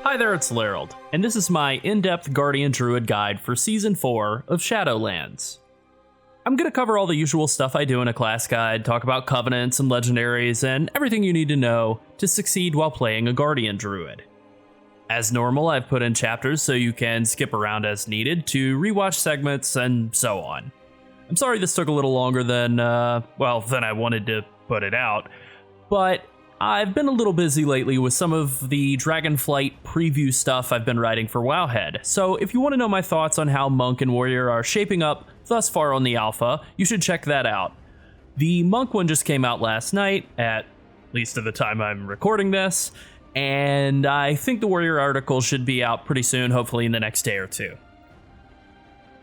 Hi there, it's Llarold, and this is my in-depth Guardian Druid guide for Season 4 of Shadowlands. I'm going to cover all the usual stuff I do in a class guide, talk about Covenants and Legendaries, and everything you need to know to succeed while playing a Guardian Druid. As normal, I've put in chapters so you can skip around as needed to rewatch segments and so on. I'm sorry this took a little longer than I wanted to put it out, but I've been a little busy lately with some of the Dragonflight preview stuff I've been writing for Wowhead, so if you want to know my thoughts on how Monk and Warrior are shaping up thus far on the alpha, you should check that out. The Monk one just came out last night, at least at the time I'm recording this, and I think the Warrior article should be out pretty soon, hopefully in the next day or two.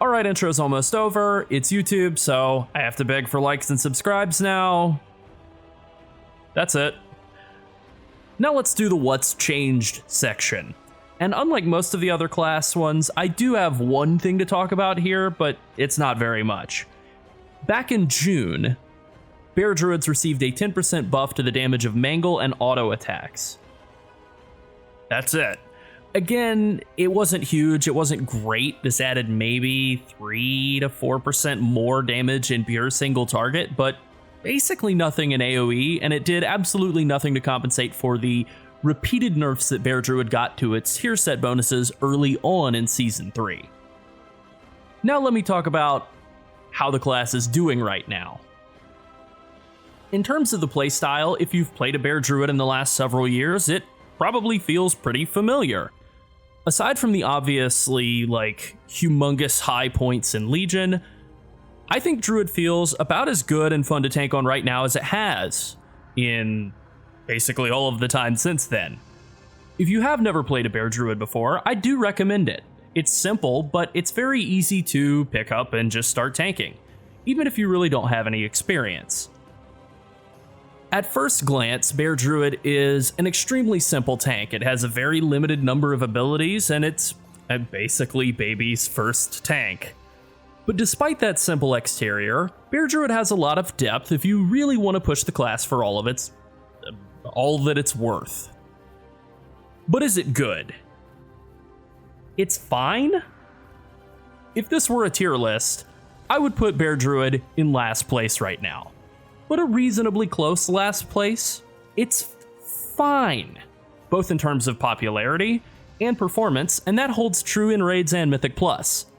Alright, intro's almost over. It's YouTube, so I have to beg for likes and subscribes now. That's it. Now let's do the What's Changed section. And unlike most of the other class ones, I do have one thing to talk about here, but it's not very much. Back in June, Bear Druids received a 10% buff to the damage of Mangle and auto attacks. That's it. Again, it wasn't huge, it wasn't great. This added maybe 3 to 4% more damage in pure single target, but basically nothing in AoE, and it did absolutely nothing to compensate for the repeated nerfs that Bear Druid got to its tier set bonuses early on in Season 3. Now let me talk about how the class is doing right now. In terms of the playstyle, if you've played a Bear Druid in the last several years, it probably feels pretty familiar. Aside from the obviously, humongous high points in Legion, I think Druid feels about as good and fun to tank on right now as it has in basically all of the time since then. If you have never played a Bear Druid before, I do recommend it. It's simple, but it's very easy to pick up and just start tanking, even if you really don't have any experience. At first glance, Bear Druid is an extremely simple tank. It has a very limited number of abilities, and it's basically baby's first tank. But despite that simple exterior, Bear Druid has a lot of depth if you really want to push the class for all that it's worth. But is it good? It's fine? If this were a tier list, I would put Bear Druid in last place right now. But a reasonably close last place, it's fine, both in terms of popularity and performance, and that holds true in Raids and Mythic Plus.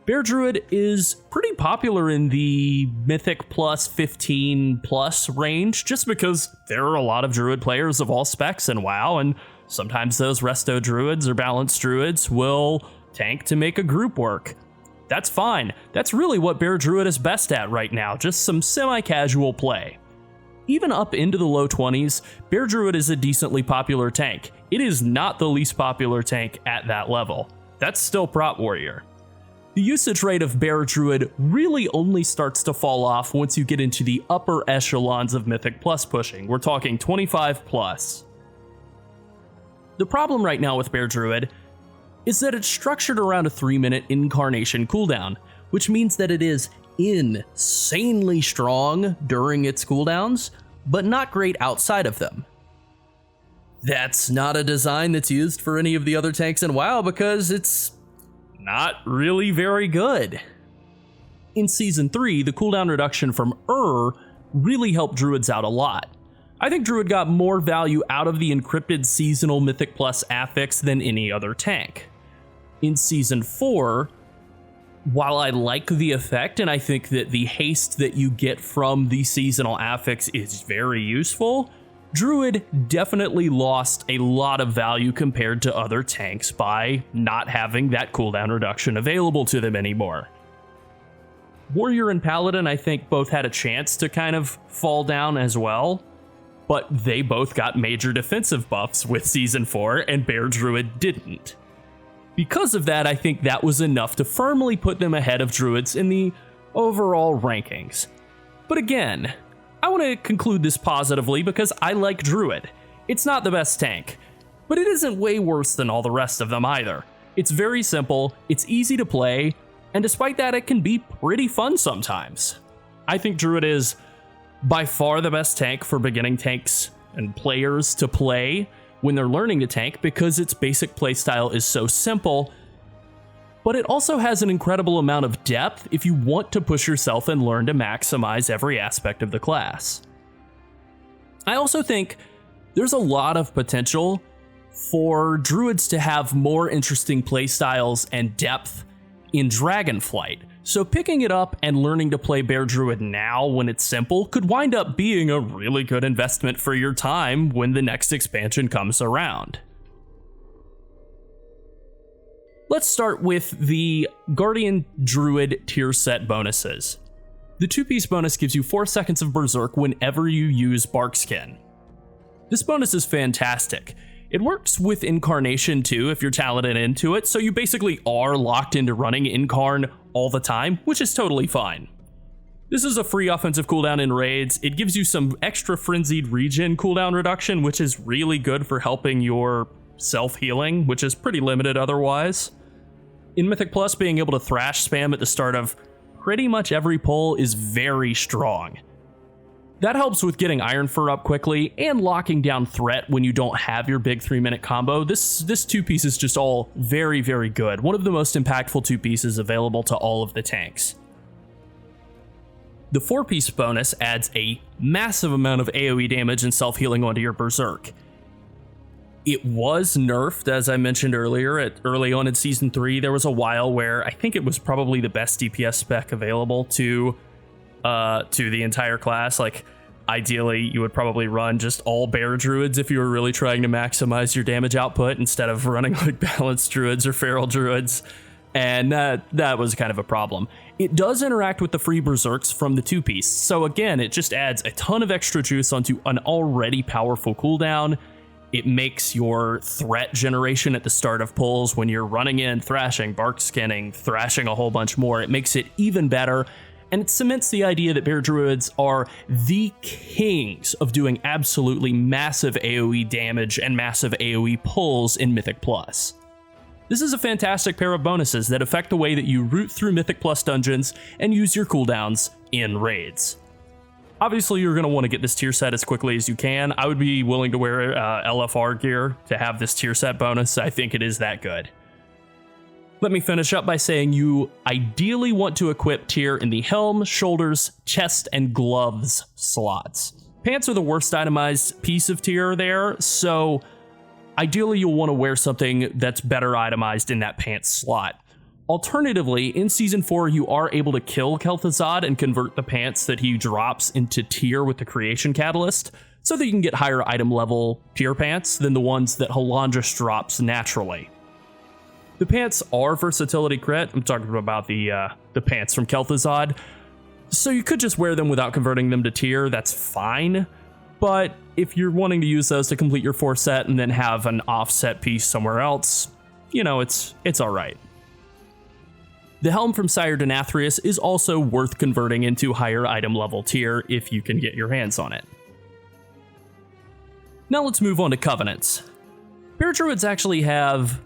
Bear Druid is pretty popular in the Mythic Plus 15 plus range, just because there are a lot of Druid players of all specs in WoW, and sometimes those Resto Druids or Balanced Druids will tank to make a group work. That's fine. That's really what Bear Druid is best at right now, just some semi-casual play. Even up into the low 20s, Bear Druid is a decently popular tank. It is not the least popular tank at that level. That's still Prot Warrior. The usage rate of Bear Druid really only starts to fall off once you get into the upper echelons of Mythic Plus pushing. We're talking 25 plus. The problem right now with Bear Druid is that it's structured around a 3-minute incarnation cooldown, which means that it is insanely strong during its cooldowns, but not great outside of them. That's not a design that's used for any of the other tanks in WoW because it's not really very good. In Season 3, the cooldown reduction from really helped Druids out a lot. I think Druid got more value out of the encrypted seasonal Mythic Plus affix than any other tank. In Season 4, while I like the effect and I think that the haste that you get from the seasonal affix is very useful, Druid definitely lost a lot of value compared to other tanks by not having that cooldown reduction available to them anymore. Warrior and Paladin, I think, both had a chance to kind of fall down as well, but they both got major defensive buffs with Season 4, and Bear Druid didn't. Because of that, I think that was enough to firmly put them ahead of Druids in the overall rankings. But again, I want to conclude this positively because I like Druid. It's not the best tank, but it isn't way worse than all the rest of them either. It's very simple, it's easy to play, and despite that, it can be pretty fun sometimes. I think Druid is by far the best tank for beginning tanks and players to play when they're learning to tank because its basic playstyle is so simple, but it also has an incredible amount of depth if you want to push yourself and learn to maximize every aspect of the class. I also think there's a lot of potential for Druids to have more interesting playstyles and depth in Dragonflight. So picking it up and learning to play Bear Druid now when it's simple could wind up being a really good investment for your time when the next expansion comes around. Let's start with the Guardian Druid tier set bonuses. The 2-piece bonus gives you 4 seconds of Berserk whenever you use Barkskin. This bonus is fantastic. It works with Incarnation too if you're talented into it, so you basically are locked into running Incarn all the time, which is totally fine. This is a free offensive cooldown in raids. It gives you some extra frenzied regen cooldown reduction, which is really good for helping your self-healing, which is pretty limited otherwise. In Mythic Plus, being able to thrash spam at the start of pretty much every pull is very strong. That helps with getting Iron Fur up quickly and locking down threat when you don't have your big 3-minute combo. This 2-piece is just all very, very good. One of the most impactful 2-pieces available to all of the tanks. The 4-piece bonus adds a massive amount of AoE damage and self-healing onto your Berserk. It was nerfed, as I mentioned earlier, early on in Season 3. There was a while where I think it was probably the best DPS spec available to the entire class. Like, ideally, you would probably run just all Bear Druids if you were really trying to maximize your damage output instead of running like Balanced Druids or Feral Druids, and that was kind of a problem. It does interact with the free Berserks from the 2-piece, so again, it just adds a ton of extra juice onto an already powerful cooldown. It makes your threat generation at the start of pulls when you're running in, thrashing, bark skinning, thrashing a whole bunch more. It makes it even better, and it cements the idea that Bear Druids are the kings of doing absolutely massive AoE damage and massive AoE pulls in Mythic Plus. This is a fantastic pair of bonuses that affect the way that you route through Mythic Plus dungeons and use your cooldowns in raids. Obviously, you're going to want to get this tier set as quickly as you can. I would be willing to wear LFR gear to have this tier set bonus. I think it is that good. Let me finish up by saying you ideally want to equip tier in the helm, shoulders, chest, and gloves slots. Pants are the worst itemized piece of tier there, so ideally you'll want to wear something that's better itemized in that pants slot. Alternatively, in Season 4, you are able to kill Kel'Thuzad and convert the pants that he drops into tier with the Creation Catalyst, so that you can get higher item level tier pants than the ones that Halandras drops naturally. The pants are versatility crit. I'm talking about the pants from Kel'Thuzad. So you could just wear them without converting them to tier, that's fine. But if you're wanting to use those to complete your 4 set and then have an offset piece somewhere else, you know, it's alright. The helm from Sire Denathrius is also worth converting into higher item level tier if you can get your hands on it. Now let's move on to Covenants. Bear Druids actually have,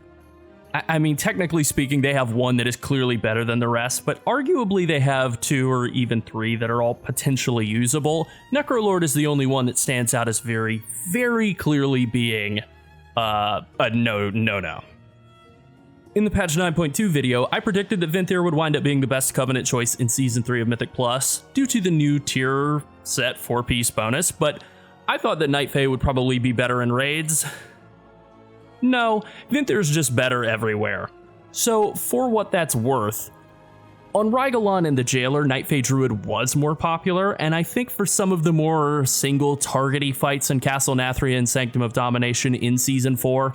I mean, technically speaking, they have one that is clearly better than the rest, but arguably they have 2 or even 3 that are all potentially usable. Necrolord is the only one that stands out as very, very clearly being a no. In the patch 9.2 video, I predicted that Venthyr would wind up being the best Covenant choice in Season 3 of Mythic Plus due to the new tier set 4-piece bonus, but I thought that Night Fae would probably be better in raids. No, Ventyr's just better everywhere. So, for what that's worth, on Rygalon and the Jailer, Night Fae Druid was more popular, and I think for some of the more single targety fights in Castle Nathria and Sanctum of Domination in Season 4,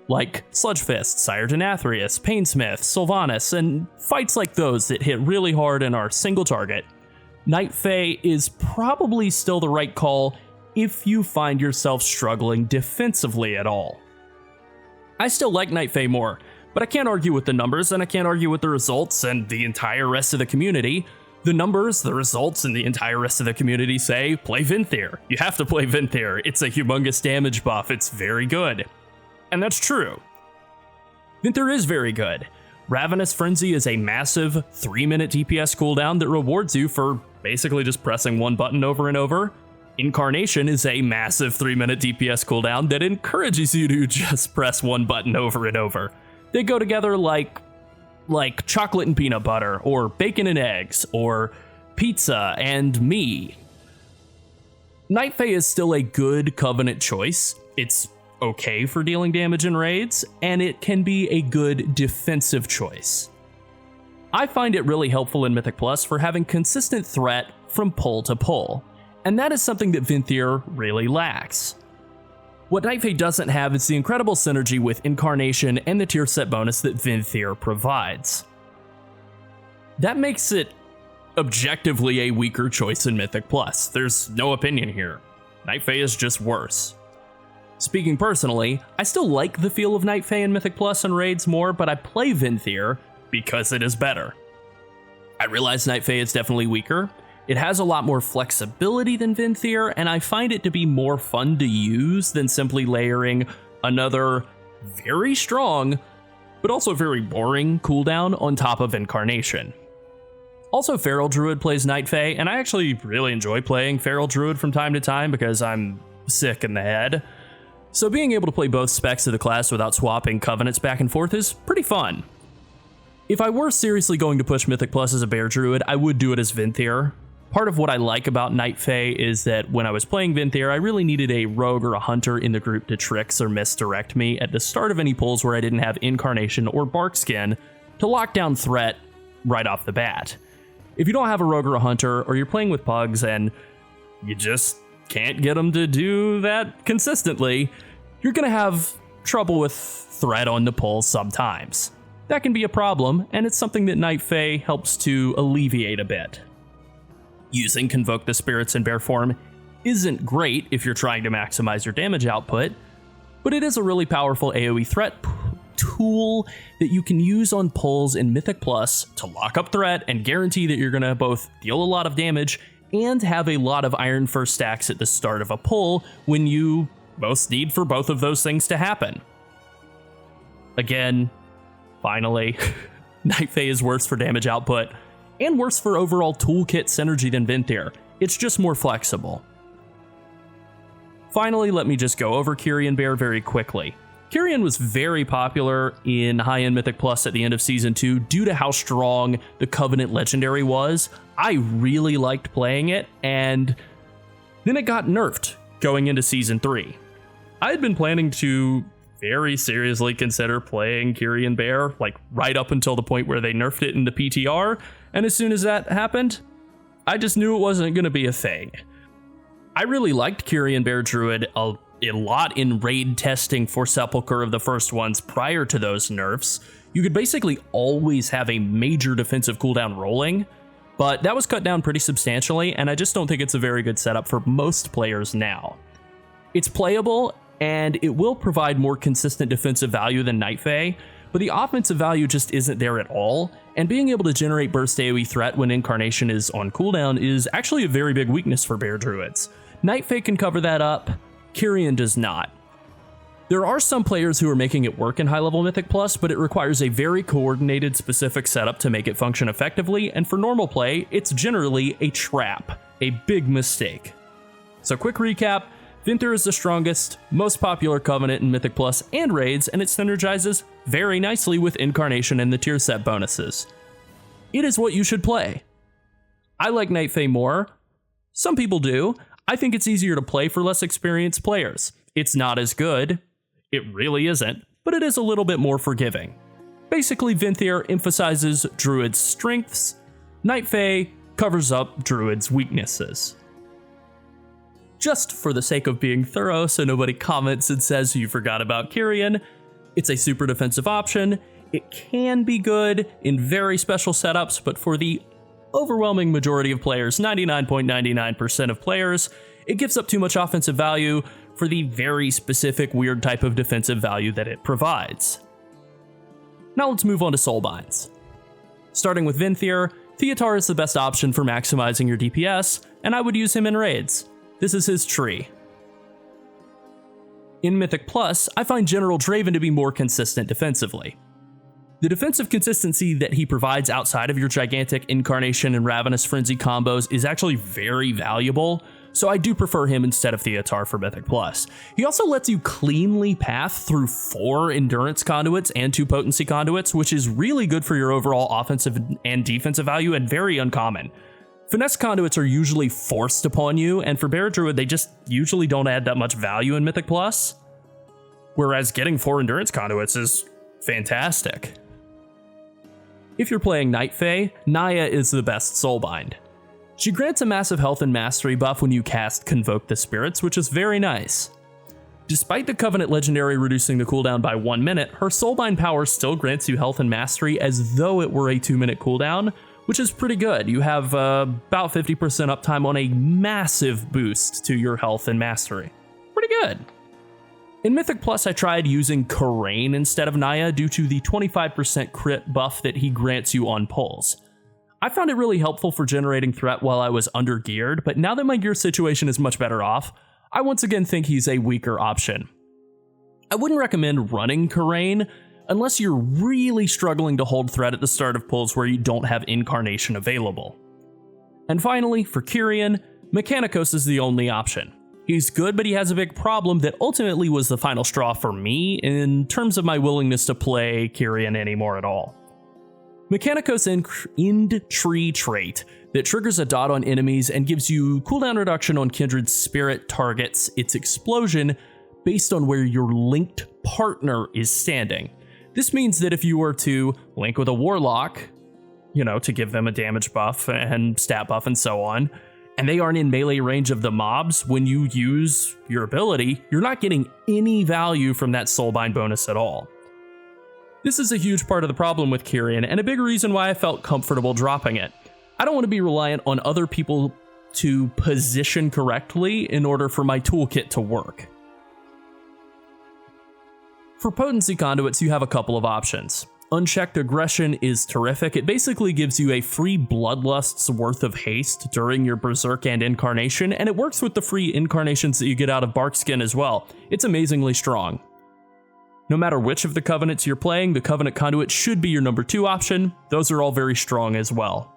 like Sludgefist, Sire Denathrius, Painsmith, Sylvanas, and fights like those that hit really hard and are single target, Night Fae is probably still the right call if you find yourself struggling defensively at all. I still like Night Fae more, but I can't argue with the numbers and I can't argue with the results and the entire rest of the community. The numbers, the results, and the entire rest of the community say, play Venthyr. You have to play Venthyr. It's a humongous damage buff. It's very good. And that's true. Venthyr is very good. Ravenous Frenzy is a massive 3-minute DPS cooldown that rewards you for basically just pressing one button over and over. Incarnation is a massive 3-minute DPS cooldown that encourages you to just press one button over and over. They go together like chocolate and peanut butter, or bacon and eggs, or pizza and me. Night Fae is still a good Covenant choice. It's okay for dealing damage in raids, and it can be a good defensive choice. I find it really helpful in Mythic Plus for having consistent threat from pull to pull, and that is something that Venthyr really lacks. What Night Fae doesn't have is the incredible synergy with Incarnation and the tier set bonus that Venthyr provides. That makes it objectively a weaker choice in Mythic Plus. There's no opinion here. Night Fae is just worse. Speaking personally, I still like the feel of Night Fae in Mythic Plus and raids more, but I play Venthyr because it is better. I realize Night Fae is definitely weaker. It has a lot more flexibility than Venthyr, and I find it to be more fun to use than simply layering another very strong, but also very boring cooldown on top of Incarnation. Also, Feral Druid plays Night Fae, and I actually really enjoy playing Feral Druid from time to time because I'm sick in the head. So being able to play both specs of the class without swapping Covenants back and forth is pretty fun. If I were seriously going to push Mythic Plus as a Bear Druid, I would do it as Venthyr. Part of what I like about Night Fae is that when I was playing Venthyr, I really needed a rogue or a hunter in the group to tricks or misdirect me at the start of any pulls where I didn't have Incarnation or Barkskin to lock down threat right off the bat. If you don't have a rogue or a hunter, or you're playing with pugs and you just can't get them to do that consistently, you're going to have trouble with threat on the pull sometimes. That can be a problem, and it's something that Night Fae helps to alleviate a bit. Using Convoke the Spirits in bear form isn't great if you're trying to maximize your damage output, but it is a really powerful AoE threat tool that you can use on pulls in Mythic Plus to lock up threat and guarantee that you're going to both deal a lot of damage and have a lot of Iron First stacks at the start of a pull when you most need for both of those things to happen. Again, finally, Night Fae is worse for damage output and worse for overall toolkit synergy than Venthyr. It's just more flexible. Finally, let me just go over Kyrian Bear very quickly. Kyrian was very popular in high-end Mythic Plus at the end of Season 2 due to how strong the Covenant Legendary was. I really liked playing it, and then it got nerfed going into Season 3. I had been planning to very seriously consider playing Kyrian Bear, like right up until the point where they nerfed it in the PTR, and as soon as that happened, I just knew it wasn't going to be a thing. I really liked Kyrian Bear Druid a lot in raid testing for Sepulchre of the first ones prior to those nerfs. You could basically always have a major defensive cooldown rolling, but that was cut down pretty substantially, and I just don't think it's a very good setup for most players now. It's playable, and it will provide more consistent defensive value than Night Fae, but the offensive value just isn't there at all, and being able to generate burst AoE threat when Incarnation is on cooldown is actually a very big weakness for Bear Druids. Night Fae can cover that up, Kyrian does not. There are some players who are making it work in high-level Mythic Plus, but it requires a very coordinated, specific setup to make it function effectively, and for normal play, it's generally a trap, a big mistake. So quick recap, Venthyr is the strongest, most popular Covenant in Mythic Plus and raids, and it synergizes very nicely with Incarnation and the tier set bonuses. It is what you should play. I like Night Fae more. Some people do. I think it's easier to play for less experienced players. It's not as good. It really isn't, but it is a little bit more forgiving. Basically, Venthyr emphasizes Druid's strengths. Night Fae covers up Druid's weaknesses. Just for the sake of being thorough so nobody comments and says you forgot about Kyrian, it's a super defensive option. It can be good in very special setups, but for the overwhelming majority of players, 99.99% of players, it gives up too much offensive value for the very specific weird type of defensive value that it provides. Now let's move on to Soulbinds. Starting with Venthyr, Theotar is the best option for maximizing your DPS, and I would use him in raids. This is his tree. In Mythic Plus, I find General Draven to be more consistent defensively. The defensive consistency that he provides outside of your gigantic Incarnation and Ravenous Frenzy combos is actually very valuable, so I do prefer him instead of Theotar for Mythic Plus. He also lets you cleanly path through 4 Endurance Conduits and 2 Potency Conduits, which is really good for your overall offensive and defensive value and very uncommon. Finesse Conduits are usually forced upon you, and for Bear Druid, they just usually don't add that much value in Mythic Plus, whereas getting 4 Endurance Conduits is fantastic. If you're playing Night Fae, Naya is the best Soulbind. She grants a massive health and mastery buff when you cast Convoke the Spirits, which is very nice. Despite the Covenant Legendary reducing the cooldown by 1 minute, her Soulbind power still grants you health and mastery as though it were a 2-minute cooldown, which is pretty good. You have about 50% uptime on a massive boost to your health and mastery. Pretty good. In Mythic Plus, I tried using Karain instead of Naya due to the 25% crit buff that he grants you on pulls. I found it really helpful for generating threat while I was under-geared, but now that my gear situation is much better off, I once again think he's a weaker option. I wouldn't recommend running Karain unless you're really struggling to hold threat at the start of pulls where you don't have Incarnation available. And finally, for Kyrian, Mechanicos is the only option. He's good, but he has a big problem that ultimately was the final straw for me in terms of my willingness to play Kyrian anymore at all. Mechanicos' End Tree trait that triggers a dot on enemies and gives you cooldown reduction on Kindred Spirit targets its explosion based on where your linked partner is standing. This means that if you were to link with a Warlock, to give them a damage buff and stat buff and so on, and they aren't in melee range of the mobs, when you use your ability, you're not getting any value from that Soulbind bonus at all. This is a huge part of the problem with Kyrian, and a big reason why I felt comfortable dropping it. I don't want to be reliant on other people to position correctly in order for my toolkit to work. For Potency Conduits, you have a couple of options. Unchecked Aggression is terrific. It basically gives you a free Bloodlust's worth of haste during your Berserk and Incarnation, and it works with the free Incarnations that you get out of Barkskin as well. It's amazingly strong. No matter which of the Covenants you're playing, the Covenant Conduit should be your number 2 option. Those are all very strong as well.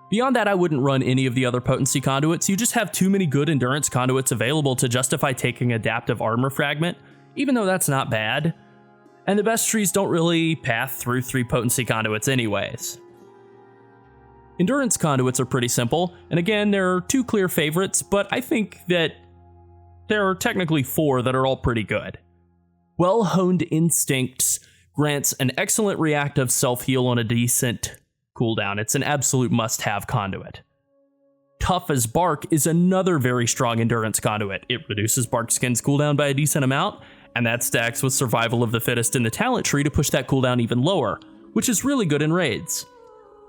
Beyond that, I wouldn't run any of the other Potency Conduits. You just have too many good Endurance Conduits available to justify taking Adaptive Armor Fragment, even though that's not bad. And the best trees don't really path through 3 Potency Conduits anyways. Endurance Conduits are pretty simple, and again, there are 2 clear favorites, but I think that there are technically 4 that are all pretty good. Well-Honed Instincts grants an excellent reactive self-heal on a decent cooldown. It's an absolute must-have conduit. Tough as Bark is another very strong Endurance Conduit. It reduces Barkskin's cooldown by a decent amount, and that stacks with Survival of the Fittest in the talent tree to push that cooldown even lower, which is really good in raids.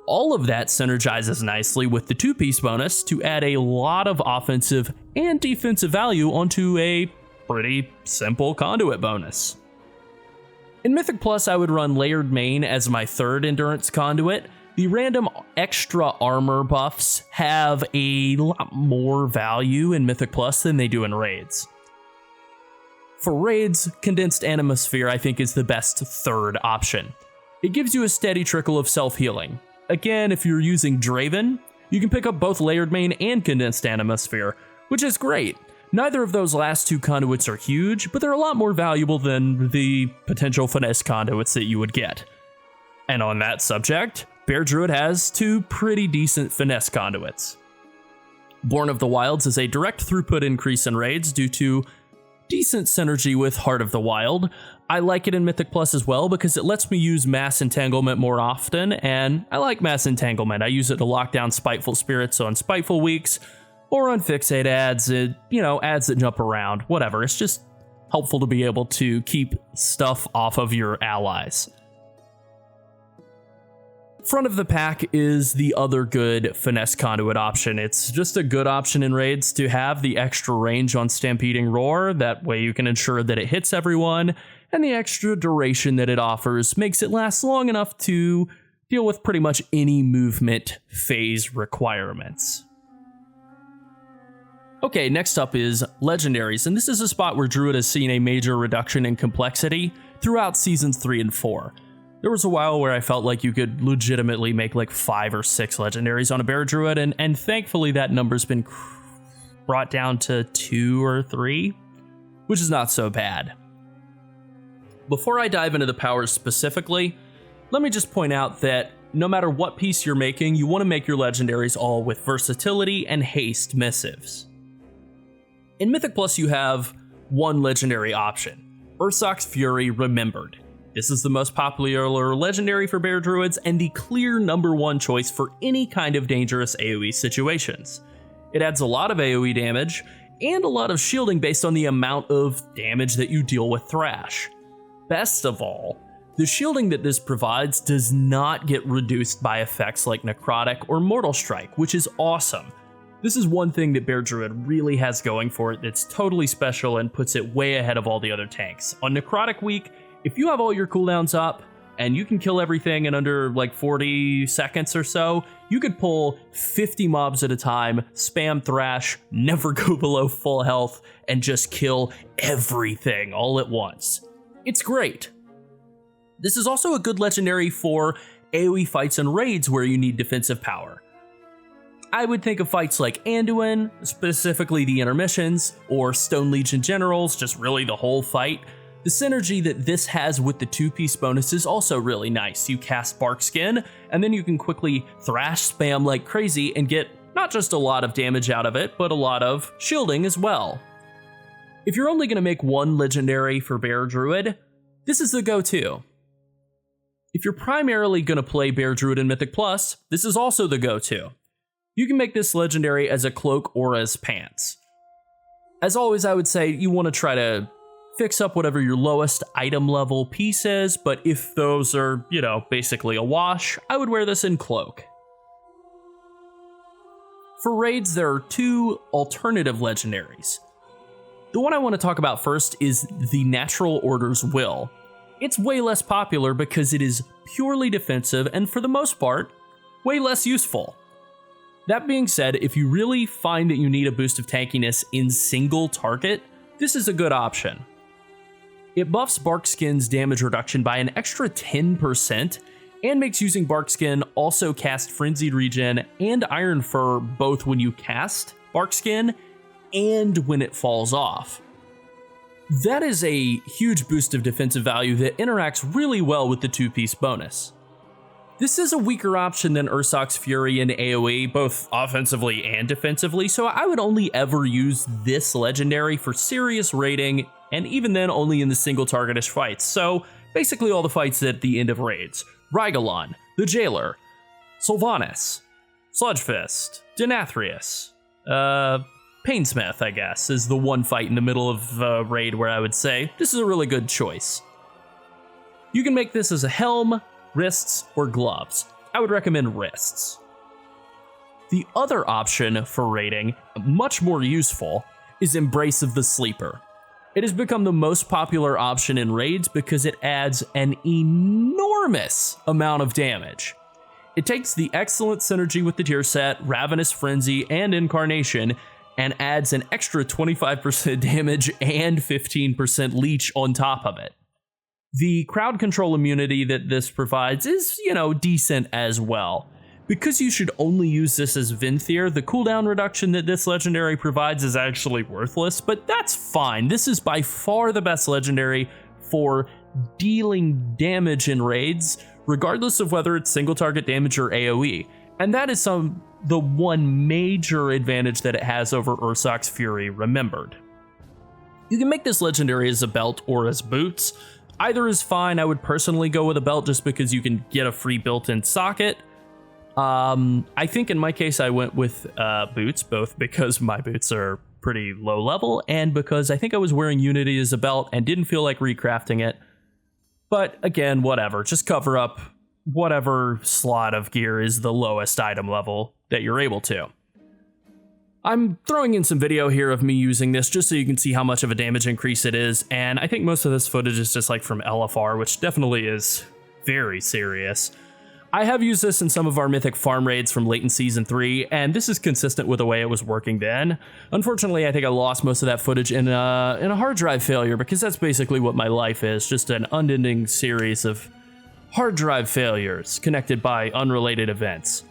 All of that synergizes nicely with the 2-piece bonus to add a lot of offensive and defensive value onto a pretty simple conduit bonus. In Mythic Plus, I would run Layered Mane as my 3rd Endurance Conduit. The random extra armor buffs have a lot more value in Mythic Plus than they do in raids. For raids, Condensed Animosphere I think is the best 3rd option. It gives you a steady trickle of self-healing. Again, if you're using Draven, you can pick up both Layered Mane and Condensed Animosphere, which is great. Neither of those last 2 conduits are huge, but they're a lot more valuable than the potential finesse conduits that you would get. And on that subject, Bear Druid has 2 pretty decent finesse conduits. Born of the Wilds is a direct throughput increase in raids due to decent synergy with Heart of the Wild. I like it in Mythic Plus as well because it lets me use Mass Entanglement more often, and I like Mass Entanglement. I use it to lock down Spiteful Spirits on Spiteful weeks, or on Fixate ads, ads that jump around, whatever. It's just helpful to be able to keep stuff off of your allies. Front of the pack is the other good finesse conduit option. It's just a good option in raids to have the extra range on Stampeding Roar. That way you can ensure that it hits everyone, and the extra duration that it offers makes it last long enough to deal with pretty much any movement phase requirements. Okay, next up is Legendaries, and this is a spot where Druid has seen a major reduction in complexity throughout Seasons 3 and 4. There was a while where I felt like you could legitimately make like 5 or 6 legendaries on a Bear Druid, and thankfully that number's been brought down to 2 or 3, which is not so bad. Before I dive into the powers specifically, let me just point out that no matter what piece you're making, you want to make your legendaries all with versatility and haste missives. In Mythic Plus, you have one legendary option, Ursox Fury Remembered. This is the most popular legendary for Bear Druids and the clear #1 choice for any kind of dangerous AoE situations. It adds a lot of AoE damage and a lot of shielding based on the amount of damage that you deal with Thrash. Best of all, the shielding that this provides does not get reduced by effects like Necrotic or Mortal Strike, which is awesome. This is one thing that Bear Druid really has going for it that's totally special and puts it way ahead of all the other tanks. On Necrotic Week, if you have all your cooldowns up and you can kill everything in under like 40 seconds or so, you could pull 50 mobs at a time, spam Thrash, never go below full health, and just kill everything all at once. It's great. This is also a good legendary for AoE fights and raids where you need defensive power. I would think of fights like Anduin, specifically the intermissions, or Stone Legion Generals, just really the whole fight. The synergy that this has with the 2-piece bonus is also really nice. You cast Bark Skin, and then you can quickly Thrash spam like crazy and get not just a lot of damage out of it, but a lot of shielding as well. If you're only going to make one legendary for Bear Druid, this is the go-to. If you're primarily going to play Bear Druid in Mythic Plus, this is also the go-to. You can make this legendary as a cloak or as pants. As always, I would say you want to try to fix up whatever your lowest item level piece is, but if those are, basically a wash, I would wear this in cloak. For raids, there are 2 alternative legendaries. The one I want to talk about first is the Natural Order's Will. It's way less popular because it is purely defensive and for the most part, way less useful. That being said, if you really find that you need a boost of tankiness in single target, this is a good option. It buffs Barkskin's damage reduction by an extra 10% and makes using Barkskin also cast Frenzied Regen and Iron Fur both when you cast Barkskin and when it falls off. That is a huge boost of defensive value that interacts really well with the 2-piece bonus. This is a weaker option than Ursox Fury in AoE, both offensively and defensively, so I would only ever use this legendary for serious raiding, and even then only in the single targetish fights. So basically all the fights at the end of raids. Rygalon, the Jailer, Sylvanas, Sludgefist, Denathrius, Painsmith, I guess, is the one fight in the middle of a raid where I would say this is a really good choice. You can make this as a helm, wrists, or gloves. I would recommend wrists. The other option for raiding, much more useful, is Embrace of the Sleeper. It has become the most popular option in raids because it adds an enormous amount of damage. It takes the excellent synergy with the tier set, Ravenous Frenzy, and Incarnation, and adds an extra 25% damage and 15% leech on top of it. The crowd control immunity that this provides is, decent as well. Because you should only use this as Venthyr, the cooldown reduction that this legendary provides is actually worthless, but that's fine. This is by far the best legendary for dealing damage in raids, regardless of whether it's single target damage or AoE. And that is the one major advantage that it has over Ursox Fury Remembered. You can make this legendary as a belt or as boots. Either is fine. I would personally go with a belt just because you can get a free built-in socket. I think in my case I went with boots, both because my boots are pretty low level and because I think I was wearing Unity as a belt and didn't feel like recrafting it. But again, whatever, just cover up whatever slot of gear is the lowest item level that you're able to. I'm throwing in some video here of me using this just so you can see how much of a damage increase it is, and I think most of this footage is just like from LFR, which definitely is very serious. I have used this in some of our Mythic farm raids from late in Season 3, and this is consistent with the way it was working then. Unfortunately, I think I lost most of that footage in a hard drive failure, because that's basically what my life is, just an unending series of hard drive failures connected by unrelated events.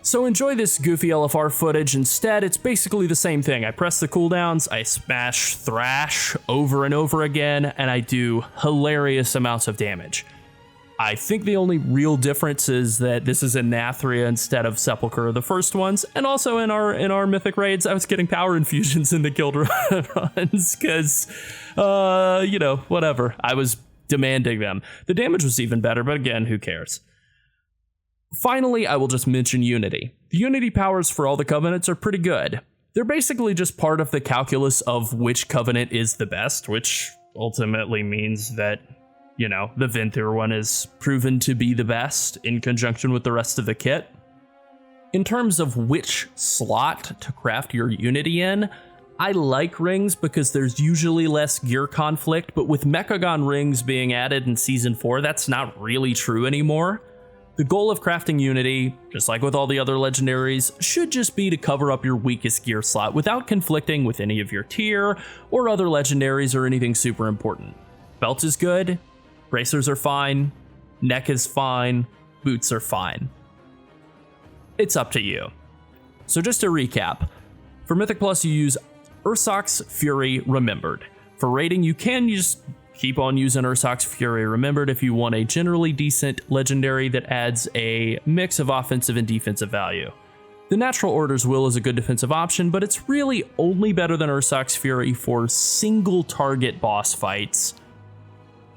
So enjoy this goofy LFR footage. Instead, it's basically the same thing. I press the cooldowns, I smash Thrash over and over again, and I do hilarious amounts of damage. I think the only real difference is that this is in Nathria instead of Sepulchre, the first ones, and also in our Mythic raids, I was getting power infusions in the guild runs, because, whatever. I was demanding them. The damage was even better, but again, who cares? Finally, I will just mention Unity. The Unity powers for all the covenants are pretty good. They're basically just part of the calculus of which covenant is the best, which ultimately means that, the Venthyr one is proven to be the best in conjunction with the rest of the kit. In terms of which slot to craft your Unity in, I like rings because there's usually less gear conflict, but with Mechagon rings being added in Season 4, that's not really true anymore. The goal of crafting Unity, just like with all the other legendaries, should just be to cover up your weakest gear slot without conflicting with any of your tier or other legendaries or anything super important. Belt is good, bracers are fine, neck is fine, boots are fine. It's up to you. So just to recap, for Mythic Plus you use Ursoc's Fury Remembered. For raiding you can just keep on using Ursoc's Fury Remembered if you want a generally decent legendary that adds a mix of offensive and defensive value. The Natural Order's Will is a good defensive option, but it's really only better than Ursoc's Fury for single target boss fights.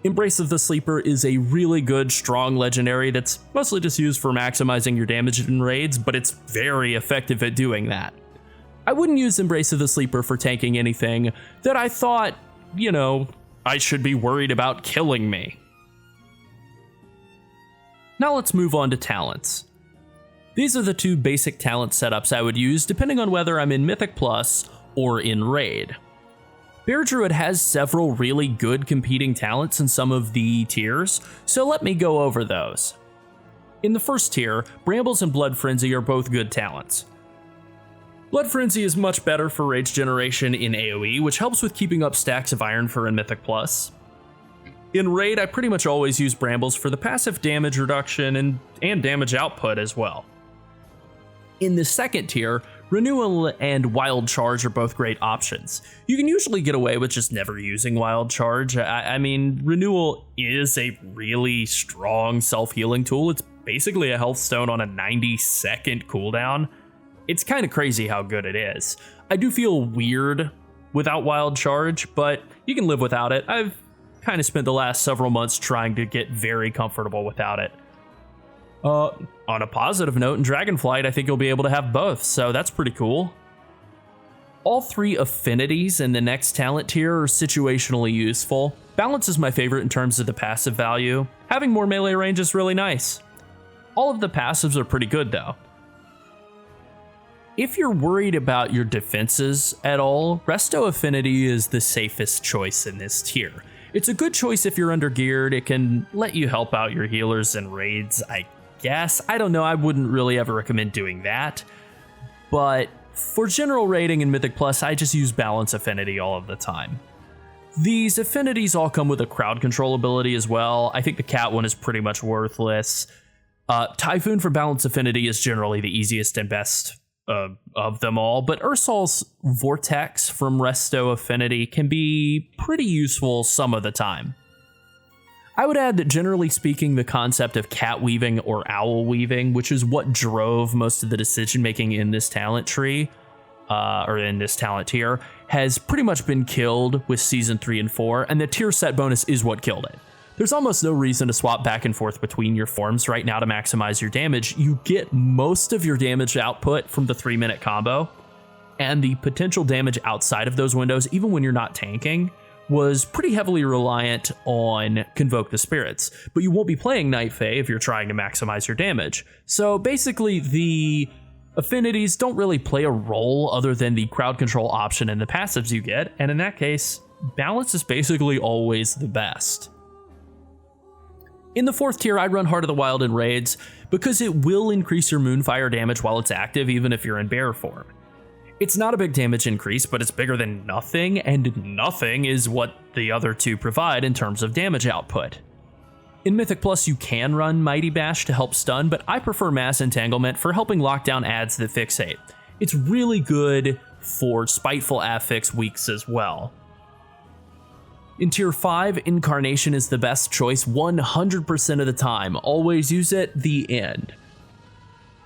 Embrace of the Sleeper is a really good, strong legendary that's mostly just used for maximizing your damage in raids, but it's very effective at doing that. I wouldn't use Embrace of the Sleeper for tanking anything that I thought, I should be worried about killing me. Now let's move on to talents. These are the two basic talent setups I would use depending on whether I'm in Mythic Plus or in Raid. Bear Druid has several really good competing talents in some of the tiers, so let me go over those. In the first tier, Brambles and Blood Frenzy are both good talents. Blood Frenzy is much better for rage generation in AoE, which helps with keeping up stacks of Iron for in Mythic Plus. In Raid, I pretty much always use Brambles for the passive damage reduction and damage output as well. In the second tier, Renewal and Wild Charge are both great options. You can usually get away with just never using Wild Charge. I mean, Renewal is a really strong self-healing tool. It's basically a health stone on a 90-second cooldown. It's kind of crazy how good it is. I do feel weird without Wild Charge, but you can live without it. I've kind of spent the last several months trying to get very comfortable without it. On a positive note, in Dragonflight, I think you'll be able to have both, so that's pretty cool. All three affinities in the next talent tier are situationally useful. Balance is my favorite in terms of the passive value. Having more melee range is really nice. All of the passives are pretty good though. If you're worried about your defenses at all, Resto Affinity is the safest choice in this tier. It's a good choice if you're undergeared. It can let you help out your healers in raids, I guess. I don't know, I wouldn't really ever recommend doing that. But for general raiding in Mythic Plus, I just use Balance Affinity all of the time. These affinities all come with a crowd control ability as well. I think the cat one is pretty much worthless. Typhoon for Balance Affinity is generally the easiest and best of them all, but Ursol's Vortex from Resto Affinity can be pretty useful some of the time. I would add that generally speaking, the concept of Catweaving or Owl Weaving, which is what drove most of the decision making in this talent tree, or in this talent tier, has pretty much been killed with Season 3 and 4, and the tier set bonus is what killed it. There's almost no reason to swap back and forth between your forms right now to maximize your damage. You get most of your damage output from the 3-minute combo, and the potential damage outside of those windows, even when you're not tanking, was pretty heavily reliant on Convoke the Spirits, but you won't be playing Night Fae if you're trying to maximize your damage. So basically, the affinities don't really play a role other than the crowd control option and the passives you get, and in that case, balance is basically always the best. In the fourth tier, I'd run Heart of the Wild in raids because it will increase your Moonfire damage while it's active, even if you're in bear form. It's not a big damage increase, but it's bigger than nothing, and nothing is what the other two provide in terms of damage output. In Mythic Plus, you can run Mighty Bash to help stun, but I prefer Mass Entanglement for helping lock down adds that fixate. It's really good for Spiteful Affix weeks as well. In Tier 5, Incarnation is the best choice 100% of the time. Always use it, the end.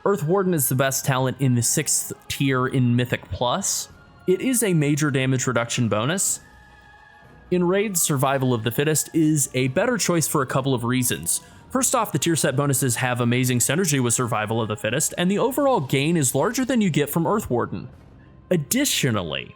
Earth Warden is the best talent in the 6th tier in Mythic Plus. It is a major damage reduction bonus. In raids, Survival of the Fittest is a better choice for a couple of reasons. First off, the tier set bonuses have amazing synergy with Survival of the Fittest, and the overall gain is larger than you get from Earth Warden. Additionally,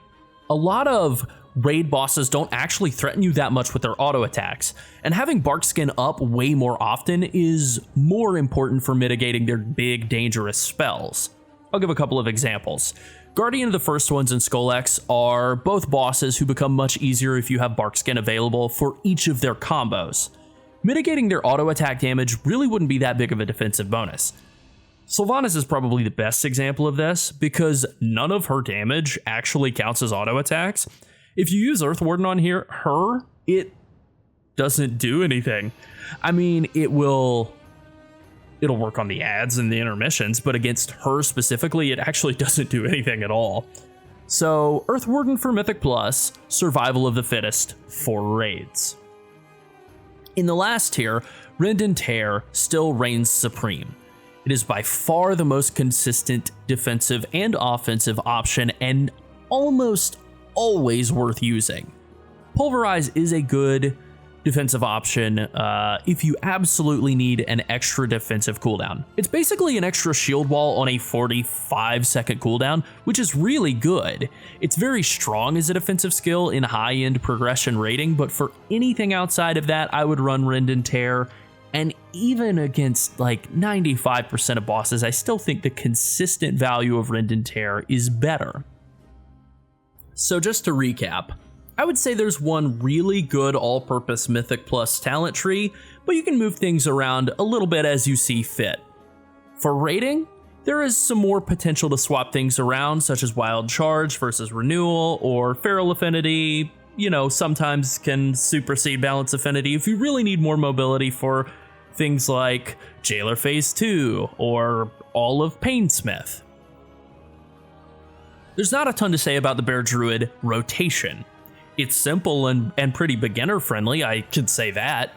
a lot of raid bosses don't actually threaten you that much with their auto attacks, and having Barkskin up way more often is more important for mitigating their big dangerous spells. I'll give a couple of examples. Guardian of the First Ones and Skolex are both bosses who become much easier if you have Barkskin available for each of their combos. Mitigating their auto attack damage really wouldn't be that big of a defensive bonus. Sylvanas is probably the best example of this because none of her damage actually counts as auto attacks. If you use Earth Warden on her, it doesn't do anything. I mean, it'll work on the adds and the intermissions, but against her specifically, it actually doesn't do anything at all. So, Earth Warden for Mythic Plus, Survival of the Fittest for raids. In the last tier, Rend and Tear still reigns supreme. It is by far the most consistent defensive and offensive option and almost always worth using. Pulverize is a good defensive option if you absolutely need an extra defensive cooldown. It's basically an extra shield wall on a 45-second cooldown, which is really good. It's very strong as a defensive skill in high-end progression rating, but for anything outside of that, I would run Rend and Tear. And even against like 95% of bosses, I still think the consistent value of Rend and Tear is better. So just to recap, I would say there's one really good all-purpose Mythic Plus talent tree, but you can move things around a little bit as you see fit. For rating, there is some more potential to swap things around, such as Wild Charge versus Renewal, or Feral Affinity, sometimes can supersede Balance Affinity if you really need more mobility for things like Jailer Phase 2 or all of Painsmith. There's not a ton to say about the Bear Druid rotation. It's simple and pretty beginner friendly, I could say that.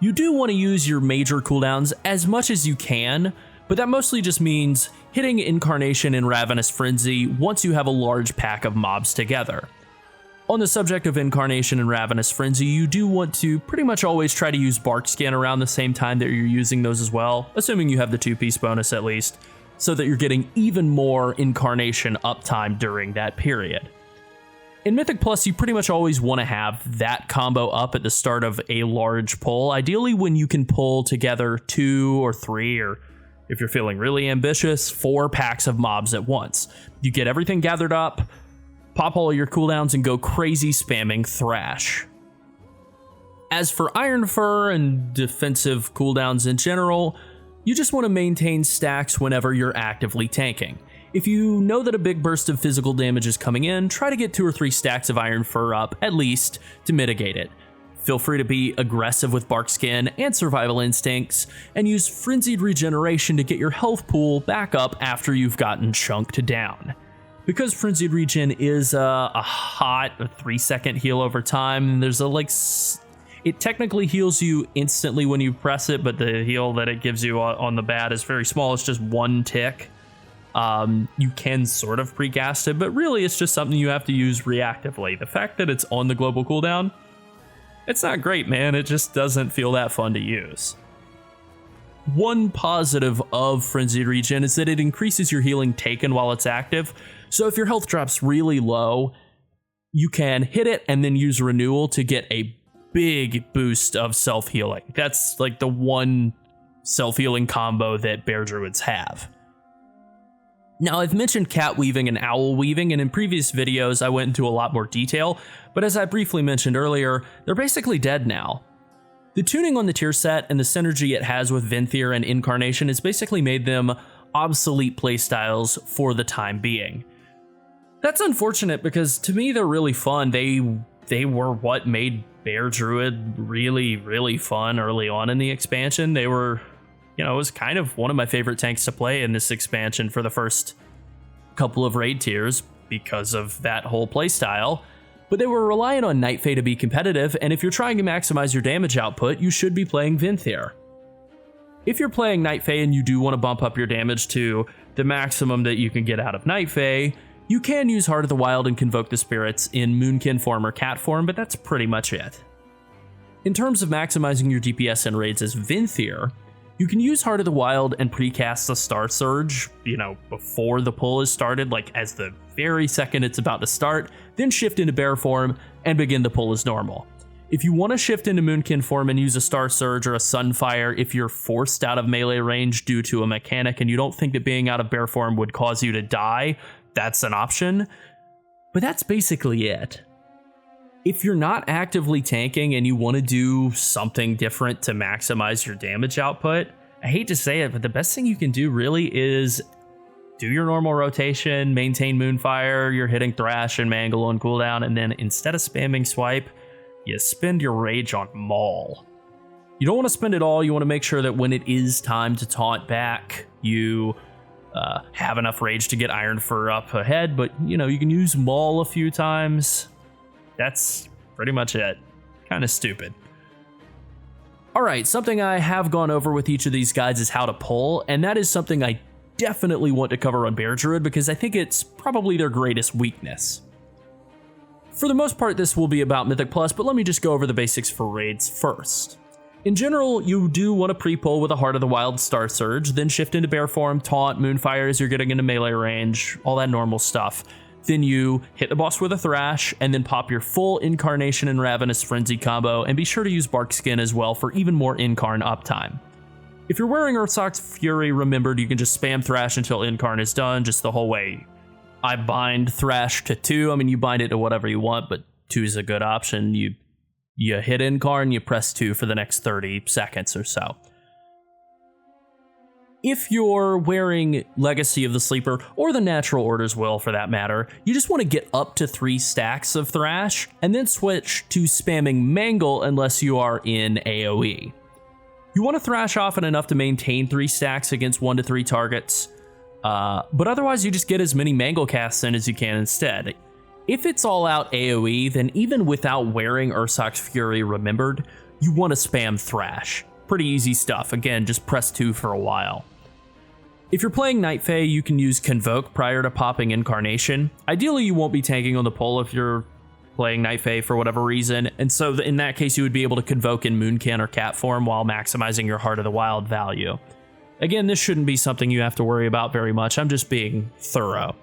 You do want to use your major cooldowns as much as you can, but that mostly just means hitting Incarnation and Ravenous Frenzy once you have a large pack of mobs together. On the subject of Incarnation and Ravenous Frenzy, you do want to pretty much always try to use Barkskin around the same time that you're using those as well, assuming you have the 2-piece bonus at least, so that you're getting even more Incarnation uptime during that period. In Mythic Plus, you pretty much always want to have that combo up at the start of a large pull, ideally when you can pull together 2 or 3, or if you're feeling really ambitious, 4 packs of mobs at once. You get everything gathered up, pop all your cooldowns, and go crazy spamming Thrash. As for Iron Fur and defensive cooldowns in general, you just want to maintain stacks whenever you're actively tanking. If you know that a big burst of physical damage is coming in, try to get 2 or 3 stacks of Iron Fur up, at least, to mitigate it. Feel free to be aggressive with Barkskin and Survival Instincts, and use Frenzied Regeneration to get your health pool back up after you've gotten chunked down. Because Frenzied Regen is a hot 3-second heal over time, there's it technically heals you instantly when you press it, but the heal that it gives you on the bat is very small. It's just 1 tick. You can sort of precast it, but really it's just something you have to use reactively. The fact that it's on the global cooldown, it's not great, man. It just doesn't feel that fun to use. One positive of Frenzied Regen is that it increases your healing taken while it's active. So if your health drops really low, you can hit it and then use Renewal to get a big boost of self-healing. That's like the one self-healing combo that Bear Druids have. Now, I've mentioned Catweaving and Owl Weaving, and in previous videos I went into a lot more detail, but as I briefly mentioned earlier, they're basically dead now. The tuning on the tier set and the synergy it has with Venthyr and Incarnation has basically made them obsolete playstyles for the time being. That's unfortunate because to me they're really fun. They were what made Bear Druid really, really fun early on in the expansion. They were, it was kind of one of my favorite tanks to play in this expansion for the first couple of raid tiers because of that whole playstyle. But they were relying on Night Fae to be competitive, and if you're trying to maximize your damage output, you should be playing Venthyr. If you're playing Night Fae and you do want to bump up your damage to the maximum that you can get out of Night Fae, you can use Heart of the Wild and Convoke the Spirits in Moonkin form or Cat form, but that's pretty much it. In terms of maximizing your DPS in raids as Venthyr, you can use Heart of the Wild and precast the Star Surge, before the pull is started, like as the very second it's about to start, then shift into Bear form and begin the pull as normal. If you want to shift into Moonkin form and use a Star Surge or a Sunfire if you're forced out of melee range due to a mechanic and you don't think that being out of Bear form would cause you to die, that's an option. But that's basically it. If you're not actively tanking and you want to do something different to maximize your damage output, I hate to say it, but the best thing you can do really is do your normal rotation, maintain Moonfire, you're hitting Thrash and Mangle on cooldown, and then instead of spamming Swipe, you spend your Rage on Maul. You don't want to spend it all, you want to make sure that when it is time to taunt back, you have enough Rage to get Iron Fur up ahead, but you can use Maul a few times. That's pretty much it. Kind of stupid. Alright, something I have gone over with each of these guides is how to pull, and that is something I definitely want to cover on Bear Druid because I think it's probably their greatest weakness. For the most part, this will be about Mythic Plus, but let me just go over the basics for raids first. In general, you do want to pre-pull with a Heart of the Wild Star Surge, then shift into Bear form, taunt, Moonfire as you're getting into melee range, all that normal stuff. Then you hit the boss with a Thrash, and then pop your full Incarnation and Ravenous Frenzy combo, and be sure to use Bark Skin as well for even more Incarn uptime. If you're wearing Ursock's Fury Remembered, you can just spam Thrash until Incarn is done, just the whole way. I bind Thrash to 2, you bind it to whatever you want, but 2 is a good option. You hit Incarn, you press 2 for the next 30 seconds or so. If you're wearing Legacy of the Sleeper, or the Natural Order's Will for that matter, you just want to get up to 3 stacks of Thrash, and then switch to spamming Mangle unless you are in AoE. You want to Thrash often enough to maintain 3 stacks against 1 to 3 targets, but otherwise you just get as many Mangle casts in as you can instead. If it's all out AoE, then even without wearing Ursock's Fury Remembered, you want to spam Thrash. Pretty easy stuff. Again, just press 2 for a while. If you're playing Night Fae, you can use Convoke prior to popping Incarnation. Ideally, you won't be tanking on the pull if you're playing Night Fae for whatever reason, and so in that case, you would be able to Convoke in Moonkin or Cat form while maximizing your Heart of the Wild value. Again, this shouldn't be something you have to worry about very much. I'm just being thorough.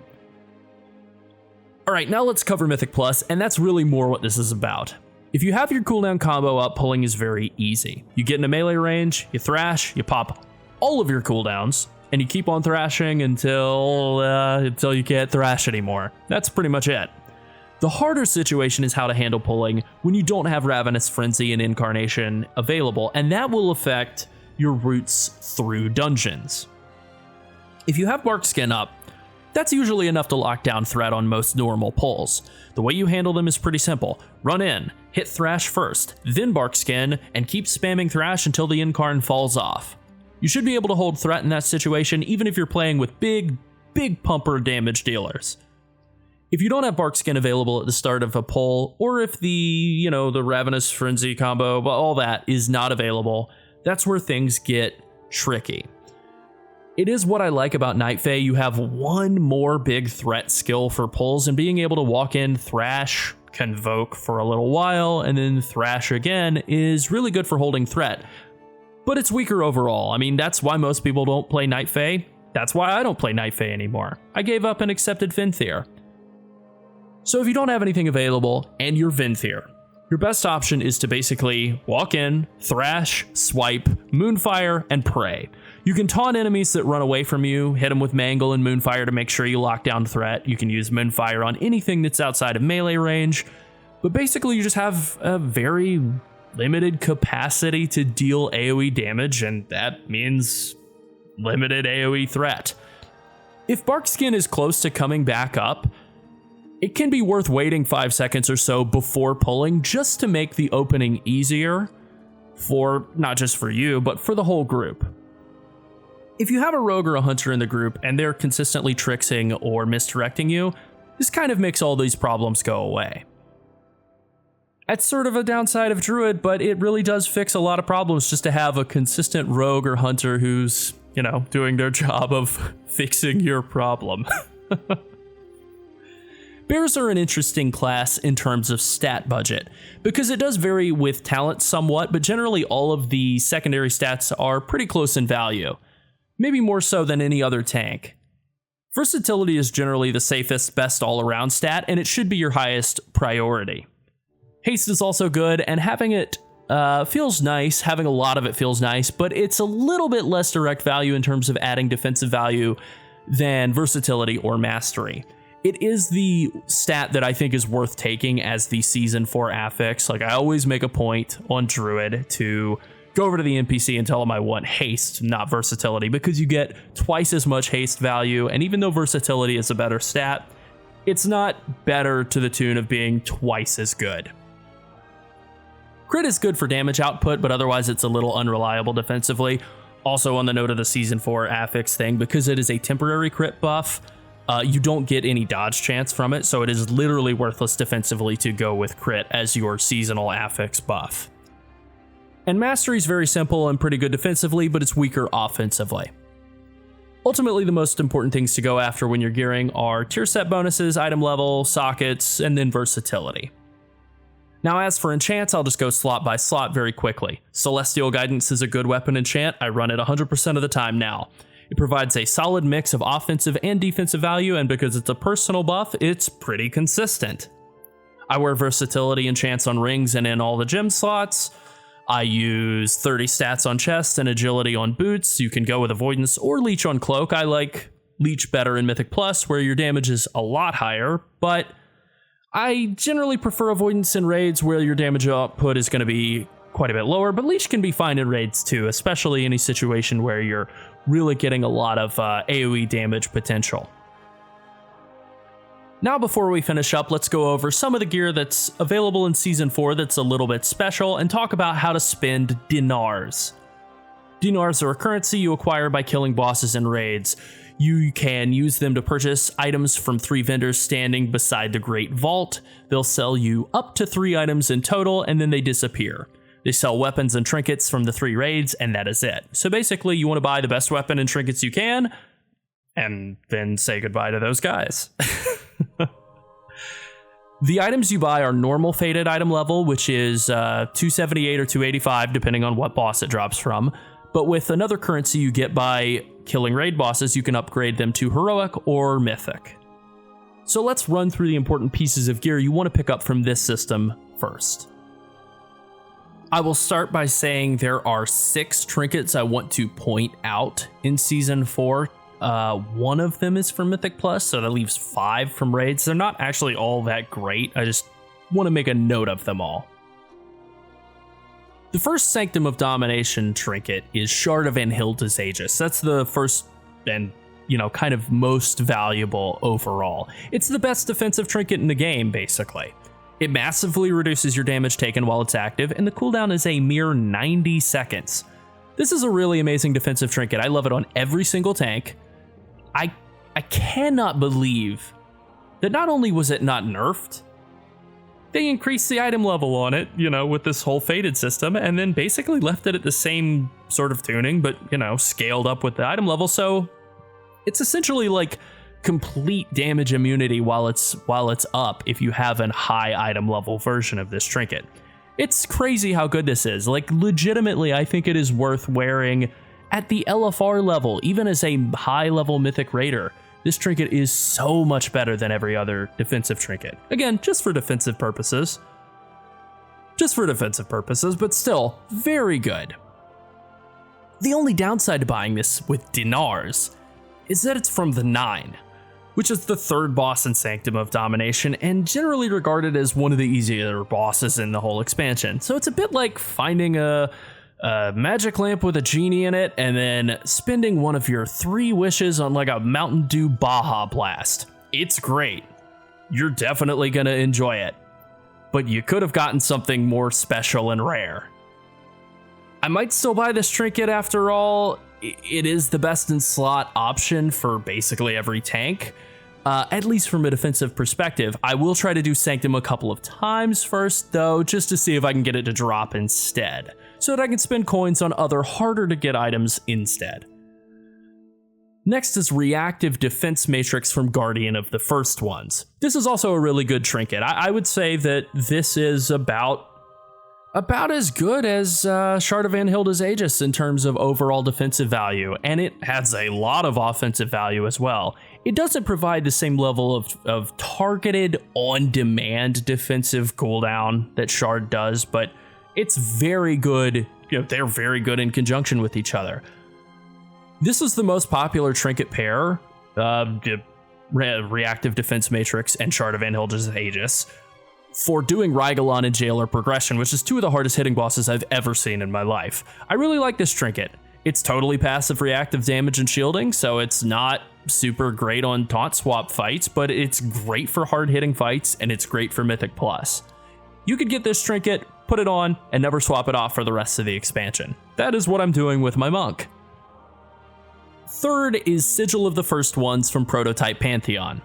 Alright, now let's cover Mythic Plus, and that's really more what this is about. If you have your cooldown combo up, pulling is very easy. You get into melee range, you Thrash, you pop all of your cooldowns, and you keep on thrashing until you can't thrash anymore. That's pretty much it. The harder situation is how to handle pulling when you don't have Ravenous Frenzy and Incarnation available, and that will affect your routes through dungeons. If you have Bark Skin up, that's usually enough to lock down threat on most normal pulls. The way you handle them is pretty simple. Run in, hit Thrash first, then Bark Skin, and keep spamming Thrash until the Incarn falls off. You should be able to hold threat in that situation even if you're playing with big pumper damage dealers. If you don't have Bark Skin available at the start of a pull, or if the Ravenous Frenzy combo, all that is not available, that's where things get tricky. It is what I like about Night Fae. You have one more big threat skill for pulls, and being able to walk in, Thrash, Convoke for a little while, and then Thrash again is really good for holding threat. But it's weaker overall. That's why most people don't play Night Fae. That's why I don't play Night Fae anymore. I gave up and accepted Venthyr. So if you don't have anything available and you're Venthyr, your best option is to basically walk in, Thrash, Swipe, Moonfire, and pray. You can taunt enemies that run away from you, hit them with Mangle and Moonfire to make sure you lock down threat. You can use Moonfire on anything that's outside of melee range, but basically you just have a very limited capacity to deal AoE damage, and that means limited AoE threat. If Bark Skin is close to coming back up, It can be worth waiting 5 seconds or so before pulling just to make the opening easier for not just for you, but for the whole group. If you have a rogue or a hunter in the group and they're consistently tricksing or misdirecting you, this kind of makes all these problems go away. That's sort of a downside of Druid, but it really does fix a lot of problems just to have a consistent rogue or hunter who's, doing their job of fixing your problem. Bears are an interesting class in terms of stat budget, because it does vary with talent somewhat, but generally all of the secondary stats are pretty close in value, maybe more so than any other tank. Versatility is generally the safest, best all-around stat, and it should be your highest priority. Haste is also good, and having it feels nice. Having a lot of it feels nice, but it's a little bit less direct value in terms of adding defensive value than versatility or mastery. It is the stat that I think is worth taking as the Season 4 affix. Like, I always make a point on Druid to go over to the NPC and tell them I want haste, not versatility, because you get twice as much haste value, and even though versatility is a better stat, it's not better to the tune of being twice as good. Crit is good for damage output, but otherwise it's a little unreliable defensively. Also, on the note of the Season 4 affix thing, because it is a temporary crit buff, you don't get any dodge chance from it, so it is literally worthless defensively to go with crit as your seasonal affix buff. And Mastery is very simple and pretty good defensively, but it's weaker offensively. Ultimately, the most important things to go after when you're gearing are tier set bonuses, item level, sockets, and then versatility. Now, as for enchants, I'll just go slot by slot very quickly. Celestial Guidance is a good weapon enchant. I run it 100% of the time now. It provides a solid mix of offensive and defensive value, and because it's a personal buff, it's pretty consistent. I wear versatility enchants on rings and in all the gem slots. I use 30 stats on chest and agility on boots. You can go with avoidance or leech on cloak. I like leech better in Mythic Plus, where your damage is a lot higher, but I generally prefer avoidance in raids where your damage output is going to be quite a bit lower, but leech can be fine in raids too, especially any situation where you're really getting a lot of AoE damage potential. Now, before we finish up, let's go over some of the gear that's available in Season 4 that's a little bit special and talk about how to spend dinars. Dinars are a currency you acquire by killing bosses in raids. You can use them to purchase items from 3 vendors standing beside the Great Vault. They'll sell you up to 3 items in total, and then they disappear. They sell weapons and trinkets from the 3 raids, and that is it. So basically, you want to buy the best weapon and trinkets you can, and then say goodbye to those guys. The items you buy are normal fated item level, which is 278 or 285, depending on what boss it drops from. But with another currency you get by killing raid bosses, you can upgrade them to heroic or mythic. So let's run through the important pieces of gear you want to pick up from this system first. I will start by saying there are 6 trinkets I want to point out in Season 4. One of them is from Mythic Plus, so that leaves 5 from raids. They're not actually all that great. I just want to make a note of them all. The first Sanctum of Domination trinket is Shard of Anhilda's Aegis. That's the first and, kind of most valuable overall. It's the best defensive trinket in the game, basically. It massively reduces your damage taken while it's active, and the cooldown is a mere 90 seconds. This is a really amazing defensive trinket. I love it on every single tank. I cannot believe that not only was it not nerfed, they increased the item level on it, with this whole fated system, and then basically left it at the same sort of tuning, but, scaled up with the item level. So it's essentially like complete damage immunity while it's up if you have a high item level version of this trinket. It's crazy how good this is. Like, legitimately, I think it is worth wearing at the LFR level, even as a high level mythic raider. This trinket is so much better than every other defensive trinket. Again, just for defensive purposes. But still, very good. The only downside to buying this with dinars is that it's from the 9, which is the 3rd boss in Sanctum of Domination, and generally regarded as one of the easier bosses in the whole expansion. So it's a bit like finding a magic lamp with a genie in it, and then spending one of your 3 wishes on like a Mountain Dew Baja Blast. It's great. you're definitely going to enjoy it. But you could have gotten something more special and rare. I might still buy this trinket after all. It is the best in slot option for basically every tank, at least from a defensive perspective. I will try to do Sanctum a couple of times first, though, just to see if I can get it to drop instead, so that I can spend coins on other harder to get items instead. Next is Reactive Defense Matrix from Guardian of the First Ones. This is also a really good trinket. I would say that this is about as good as Shard of Anhilda's Aegis in terms of overall defensive value, and it has a lot of offensive value as well. It doesn't provide the same level of targeted, on-demand defensive cooldown that Shard does, but it's very good. They're very good in conjunction with each other. This is the most popular trinket pair, Reactive Defense Matrix and Shard of Anhilda's Aegis, for doing Rygalon and Jailer progression, which is two of the hardest hitting bosses I've ever seen in my life. I really like this trinket. It's totally passive reactive damage and shielding, so it's not super great on taunt swap fights, but it's great for hard hitting fights, and it's great for Mythic Plus. You could get this trinket, put it on, and never swap it off for the rest of the expansion. That is what I'm doing with my monk. Third is Sigil of the First Ones from Prototype Pantheon.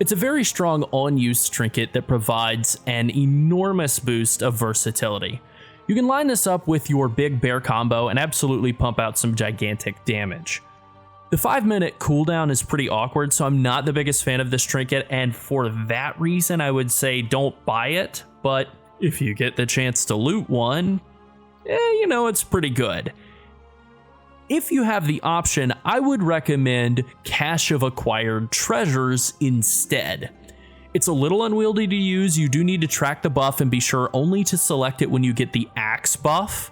It's a very strong on-use trinket that provides an enormous boost of versatility. You can line this up with your big bear combo and absolutely pump out some gigantic damage. The 5-minute cooldown is pretty awkward, so I'm not the biggest fan of this trinket, and for that reason I would say don't buy it, but if you get the chance to loot one, it's pretty good. If you have the option, I would recommend Cache of Acquired Treasures instead. It's a little unwieldy to use. You do need to track the buff and be sure only to select it when you get the axe buff,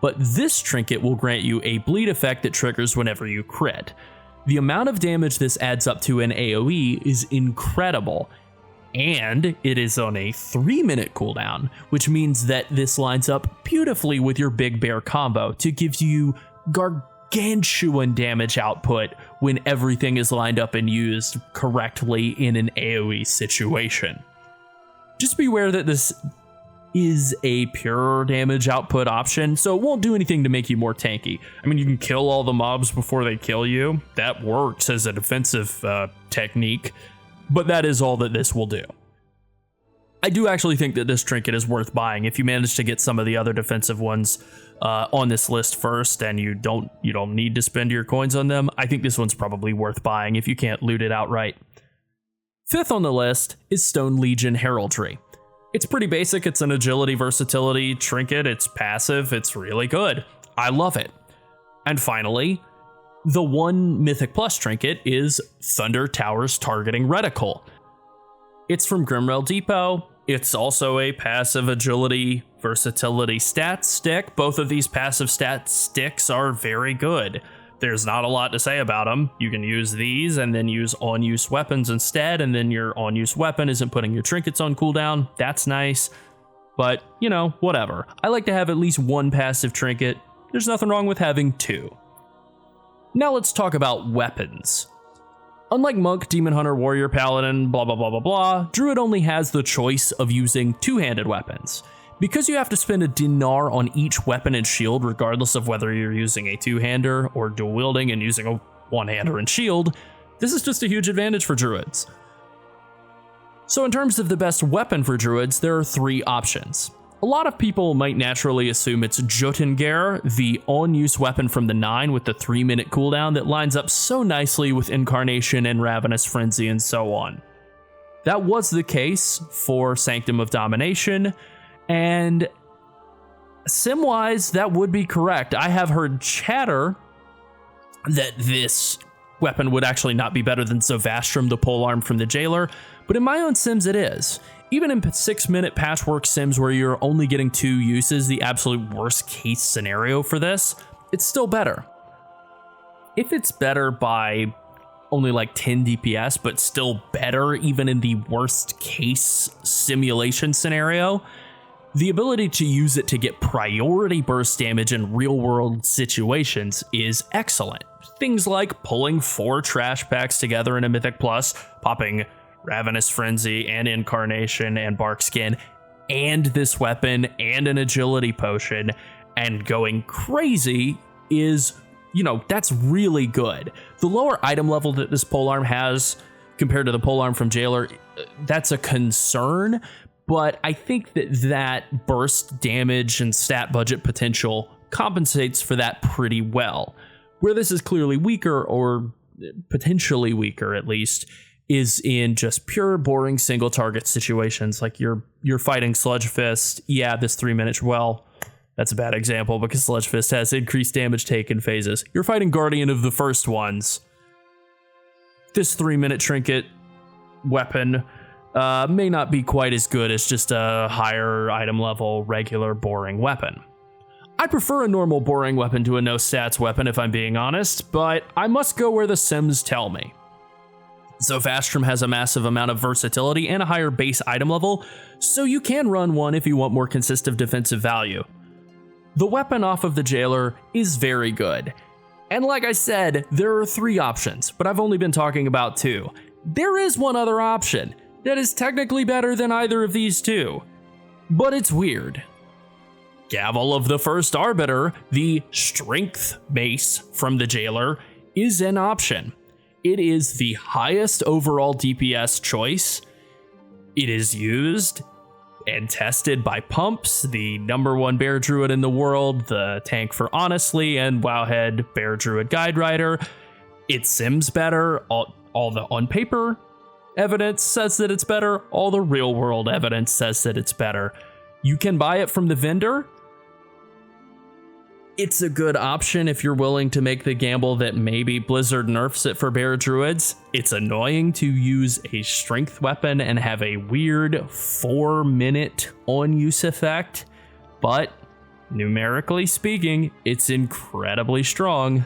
but this trinket will grant you a bleed effect that triggers whenever you crit. The amount of damage this adds up to in AoE is incredible, and it is on a 3-minute cooldown, which means that this lines up beautifully with your big bear combo to give you gargantuan damage output when everything is lined up and used correctly in an AoE situation. Just beware that this is a pure damage output option, so it won't do anything to make you more tanky. I mean, you can kill all the mobs before they kill you. That works as a defensive technique, but that is all that this will do. I do actually think that this trinket is worth buying if you manage to get some of the other defensive ones on this list first, and you don't need to spend your coins on them. I think this one's probably worth buying if you can't loot it outright. Fifth on the list is Stone Legion Heraldry. It's pretty basic. It's an agility versatility trinket. It's passive. It's really good. I love it. And finally, the one Mythic Plus trinket is Thunder Tower's Targeting Reticle. It's from Grimrel Depot. It's also a passive agility versatility stat stick. Both of these passive stat sticks are very good. There's not a lot to say about them. You can use these and then use on-use weapons instead, and then your on-use weapon isn't putting your trinkets on cooldown. That's nice, but whatever. I like to have at least one passive trinket. There's nothing wrong with having two. Now let's talk about weapons. Unlike Monk, Demon Hunter, Warrior, Paladin, blah blah blah blah blah, Druid only has the choice of using two-handed weapons. Because you have to spend a dinar on each weapon and shield regardless of whether you're using a two-hander or dual-wielding and using a one-hander and shield, this is just a huge advantage for Druids. So in terms of the best weapon for Druids, there are three options. A lot of people might naturally assume it's Jotengare, the on-use weapon from the 9 with the 3-minute cooldown that lines up so nicely with Incarnation and Ravenous Frenzy and so on. That was the case for Sanctum of Domination, and sim-wise, that would be correct. I have heard chatter that this weapon would actually not be better than Zovastrum, the polearm from the Jailer, but in my own sims it is. Even in 6-minute patchwork sims where you're only getting 2 uses, the absolute worst case scenario for this, it's still better. If it's better by only like 10 DPS, but still better even in the worst case simulation scenario, the ability to use it to get priority burst damage in real world situations is excellent. Things like pulling 4 trash packs together in a Mythic Plus, popping Ravenous Frenzy and Incarnation and Bark Skin and this weapon and an agility potion and going crazy is, that's really good. The lower item level that this polearm has compared to the polearm from Jailer, that's a concern, but I think that burst damage and stat budget potential compensates for that pretty well. Where this is clearly weaker, or potentially weaker at least, is in just pure boring single target situations. Like you're fighting Sludge Fist. Yeah, this 3-minute, well, that's a bad example because Sludge Fist has increased damage taken phases. You're fighting Guardian of the First Ones. This 3-minute trinket weapon may not be quite as good as just a higher item level, regular, boring weapon. I prefer a normal boring weapon to a no stats weapon if I'm being honest, but I must go where the Sims tell me. Zofastrum has a massive amount of versatility and a higher base item level, so you can run one if you want more consistent defensive value. The weapon off of the Jailer is very good. And like I said, there are 3 options, but I've only been talking about 2. There is one other option that is technically better than either of these 2, but it's weird. Gavel of the First Arbiter, the strength base from the Jailer, is an option. It is the highest overall DPS choice. It is used and tested by Pumps, the #1 Bear Druid in the world, the tank for Honestly, and Wowhead Bear Druid Guide Rider. It sims better. All the on paper evidence says that it's better. All the real world evidence says that it's better. You can buy it from the vendor. It's a good option if you're willing to make the gamble that maybe Blizzard nerfs it for Bear Druids. It's annoying to use a strength weapon and have a weird 4-minute on-use effect, but numerically speaking, it's incredibly strong.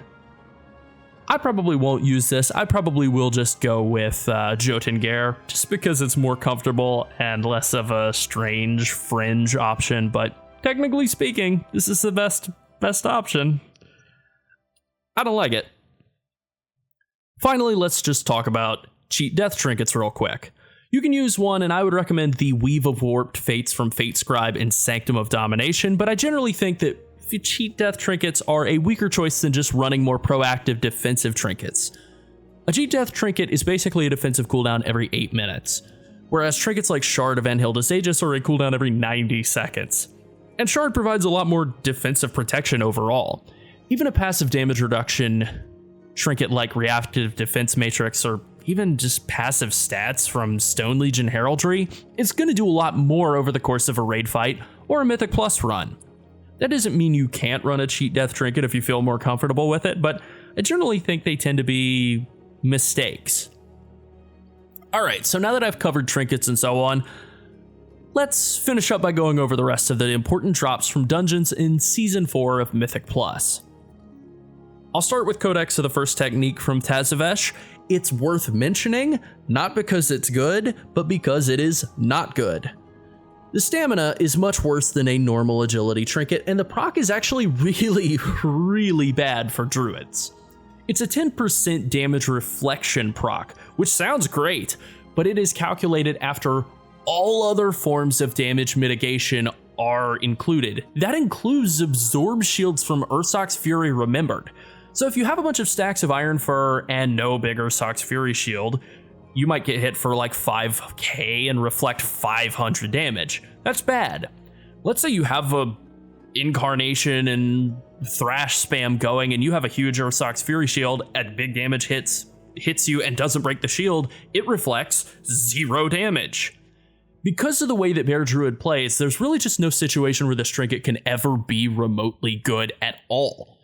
I probably won't use this. I probably will just go with Jotun just because it's more comfortable and less of a strange fringe option, but technically speaking, this is the best option. I don't like it. Finally, let's just talk about cheat death trinkets real quick. You can use one, and I would recommend the Weave of Warped Fates from Fate Scribe and Sanctum of Domination, but I generally think that cheat death trinkets are a weaker choice than just running more proactive defensive trinkets. A cheat death trinket is basically a defensive cooldown every 8 minutes, whereas trinkets like Shard of Anhilda's Aegis are a cooldown every 90 seconds. And Shard provides a lot more defensive protection overall. Even a passive damage reduction trinket like Reactive Defense Matrix, or even just passive stats from Stone Legion Heraldry, is going to do a lot more over the course of a raid fight or a Mythic Plus run. That doesn't mean you can't run a cheat death trinket if you feel more comfortable with it, but I generally think they tend to be mistakes. Alright, so now that I've covered trinkets and so on, let's finish up by going over the rest of the important drops from dungeons in Season 4 of Mythic Plus. I'll start with Codex of the First Technique from Tazavesh. It's worth mentioning, not because it's good, but because it is not good. The stamina is much worse than a normal agility trinket, and the proc is actually really, really bad for druids. It's a 10% damage reflection proc, which sounds great, but it is calculated after all other forms of damage mitigation are included. That includes absorb shields from Ursoc's Fury Remembered. So if you have a bunch of stacks of Iron Fur and no big Ursoc's Fury shield, you might get hit for like 5k and reflect 500 damage. That's bad. Let's say you have a Incarnation and Thrash spam going and you have a huge Ursoc's Fury shield and big damage hits you and doesn't break the shield, it reflects 0 damage. Because of the way that Bear Druid plays, there's really just no situation where this trinket can ever be remotely good at all.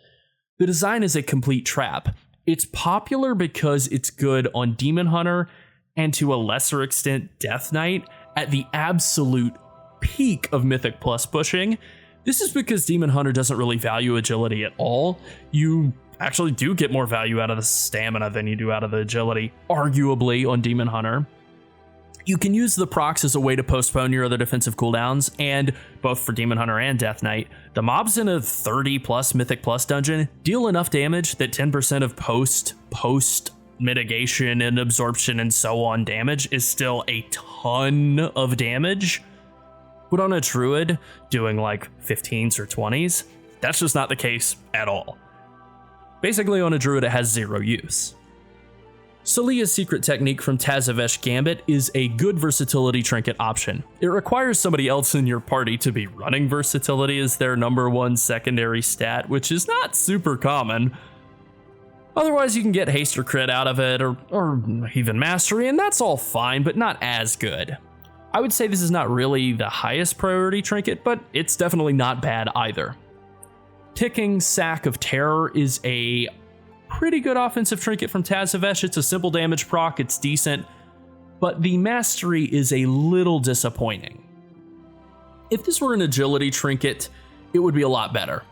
The design is a complete trap. It's popular because it's good on Demon Hunter and to a lesser extent Death Knight at the absolute peak of Mythic Plus pushing. This is because Demon Hunter doesn't really value agility at all. You actually do get more value out of the stamina than you do out of the agility, arguably, on Demon Hunter. You can use the procs as a way to postpone your other defensive cooldowns, and both for Demon Hunter and Death Knight, the mobs in a 30 plus Mythic Plus dungeon deal enough damage that 10% of post mitigation and absorption and so on damage is still a ton of damage. But on a Druid, doing like 15s or 20s, that's just not the case at all. Basically, on a Druid, it has zero use. Salia's secret technique from Tazavesh Gambit is a good versatility trinket option. It requires somebody else in your party to be running versatility as their number one secondary stat, which is not super common. Otherwise, you can get haste or crit out of it, or even mastery, and that's all fine, but not as good. I would say this is not really the highest priority trinket, but it's definitely not bad either. Ticking Sack of Terror is a pretty good offensive trinket from Tazavesh. It's a simple damage proc, it's decent, but the mastery is a little disappointing. If this were an agility trinket, it would be a lot better.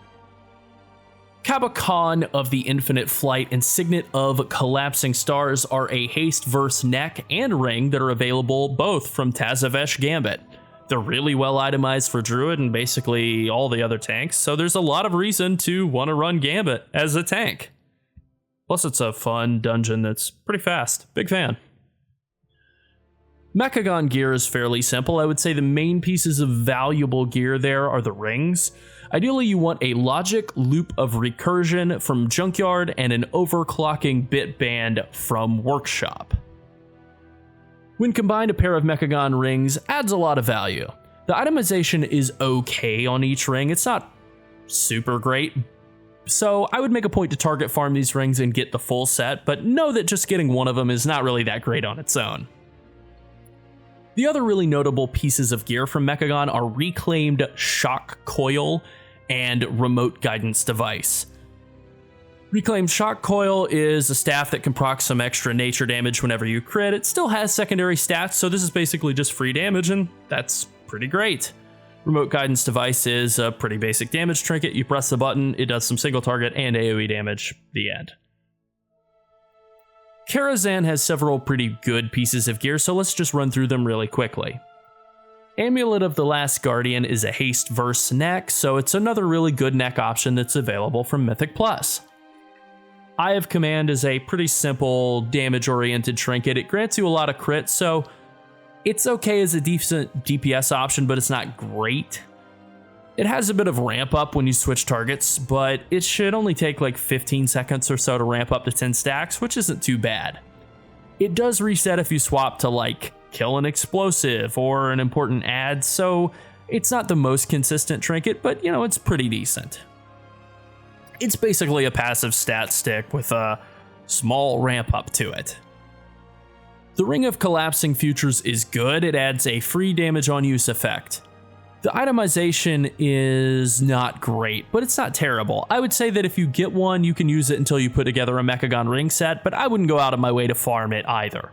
Kabakan of the Infinite Flight and Signet of Collapsing Stars are a haste verse neck and ring that are available both from Tazavesh Gambit. They're really well itemized for Druid and basically all the other tanks, so there's a lot of reason to want to run Gambit as a tank. Plus, it's a fun dungeon that's pretty fast. Big fan. Mechagon gear is fairly simple. I would say the main pieces of valuable gear there are the rings. Ideally, you want a Logic Loop of Recursion from Junkyard and an Overclocking Bit Band from Workshop. When combined, a pair of Mechagon rings adds a lot of value. The itemization is okay on each ring. It's not super great, so I would make a point to target farm these rings and get the full set, but know that just getting one of them is not really that great on its own. The other really notable pieces of gear from Mechagon are Reclaimed Shock Coil and Remote Guidance Device. Reclaimed Shock Coil is a staff that can proc some extra nature damage whenever you crit. It still has secondary stats, so this is basically just free damage, and that's pretty great. Remote Guidance Device is a pretty basic damage trinket. You press the button, it does some single target and AoE damage. The end. Karazhan has several pretty good pieces of gear, so let's just run through them really quickly. Amulet of the Last Guardian is a haste verse neck, so it's another really good neck option that's available from Mythic Plus. Eye of Command is a pretty simple damage-oriented trinket. It grants you a lot of crits, so it's okay as a decent DPS option, but it's not great. It has a bit of ramp up when you switch targets, but it should only take like 15 seconds or so to ramp up to 10 stacks, which isn't too bad. It does reset if you swap to like kill an explosive or an important ad, so it's not the most consistent trinket, but you know, it's pretty decent. It's basically a passive stat stick with a small ramp up to it. The Ring of Collapsing Futures is good. It adds a free damage on use effect. The itemization is not great, but it's not terrible. I would say that if you get one, you can use it until you put together a Mechagon ring set, but I wouldn't go out of my way to farm it either.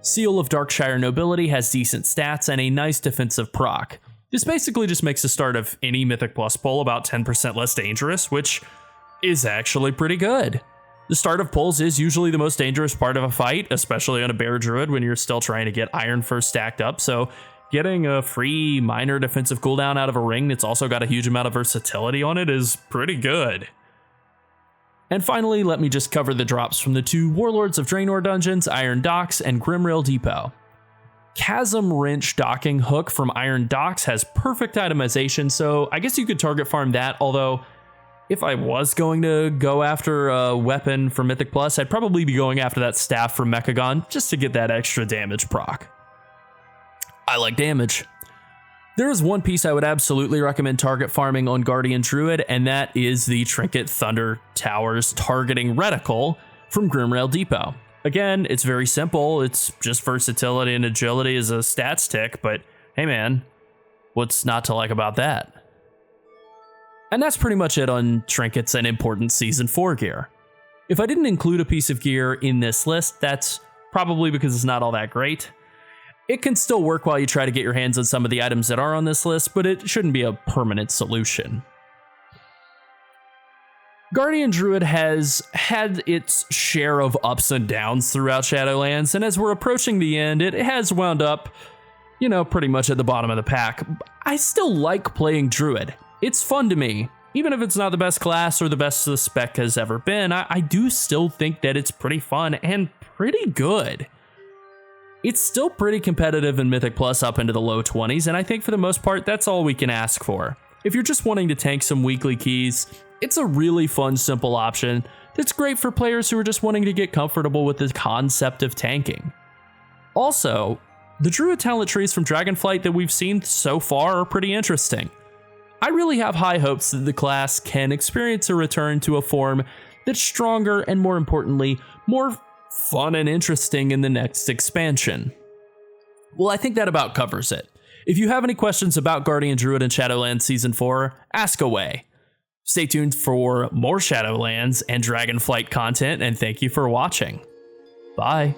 Seal of Darkshire Nobility has decent stats and a nice defensive proc. This basically just makes the start of any Mythic Plus pull about 10% less dangerous, which is actually pretty good. The start of pulls is usually the most dangerous part of a fight, especially on a Bear Druid when you're still trying to get Iron first stacked up, so getting a free minor defensive cooldown out of a ring that's also got a huge amount of versatility on it is pretty good. And finally, let me just cover the drops from the two Warlords of Draenor dungeons, Iron Docks and Grimrail Depot. Chasm Wrench Docking Hook from Iron Docks has perfect itemization, so I guess you could target farm that, although if I was going to go after a weapon for Mythic Plus, I'd probably be going after that staff from Mechagon just to get that extra damage proc. I like damage. There is one piece I would absolutely recommend target farming on Guardian Druid, and that is the Trinket Thunder Towers Targeting Reticle from Grimrail Depot. Again, it's very simple. It's just versatility and agility as a stats tick, but hey man, what's not to like about that? And that's pretty much it on trinkets and important Season 4 gear. If I didn't include a piece of gear in this list, that's probably because it's not all that great. It can still work while you try to get your hands on some of the items that are on this list, but it shouldn't be a permanent solution. Guardian Druid has had its share of ups and downs throughout Shadowlands, and as we're approaching the end, it has wound up, pretty much at the bottom of the pack. I still like playing Druid. It's fun to me. even if it's not the best class or the best the spec has ever been, I do still think that it's pretty fun and pretty good. It's still pretty competitive in Mythic Plus up into the low 20s, and I think for the most part, that's all we can ask for. If you're just wanting to tank some weekly keys, it's a really fun, simple option that's great for players who are just wanting to get comfortable with the concept of tanking. Also, the Druid talent trees from Dragonflight that we've seen so far are pretty interesting. I really have high hopes that the class can experience a return to a form that's stronger and, more importantly, more fun and interesting in the next expansion. Well, I think that about covers it. If you have any questions about Guardian Druid and Shadowlands Season 4, ask away. Stay tuned for more Shadowlands and Dragonflight content, and thank you for watching. Bye.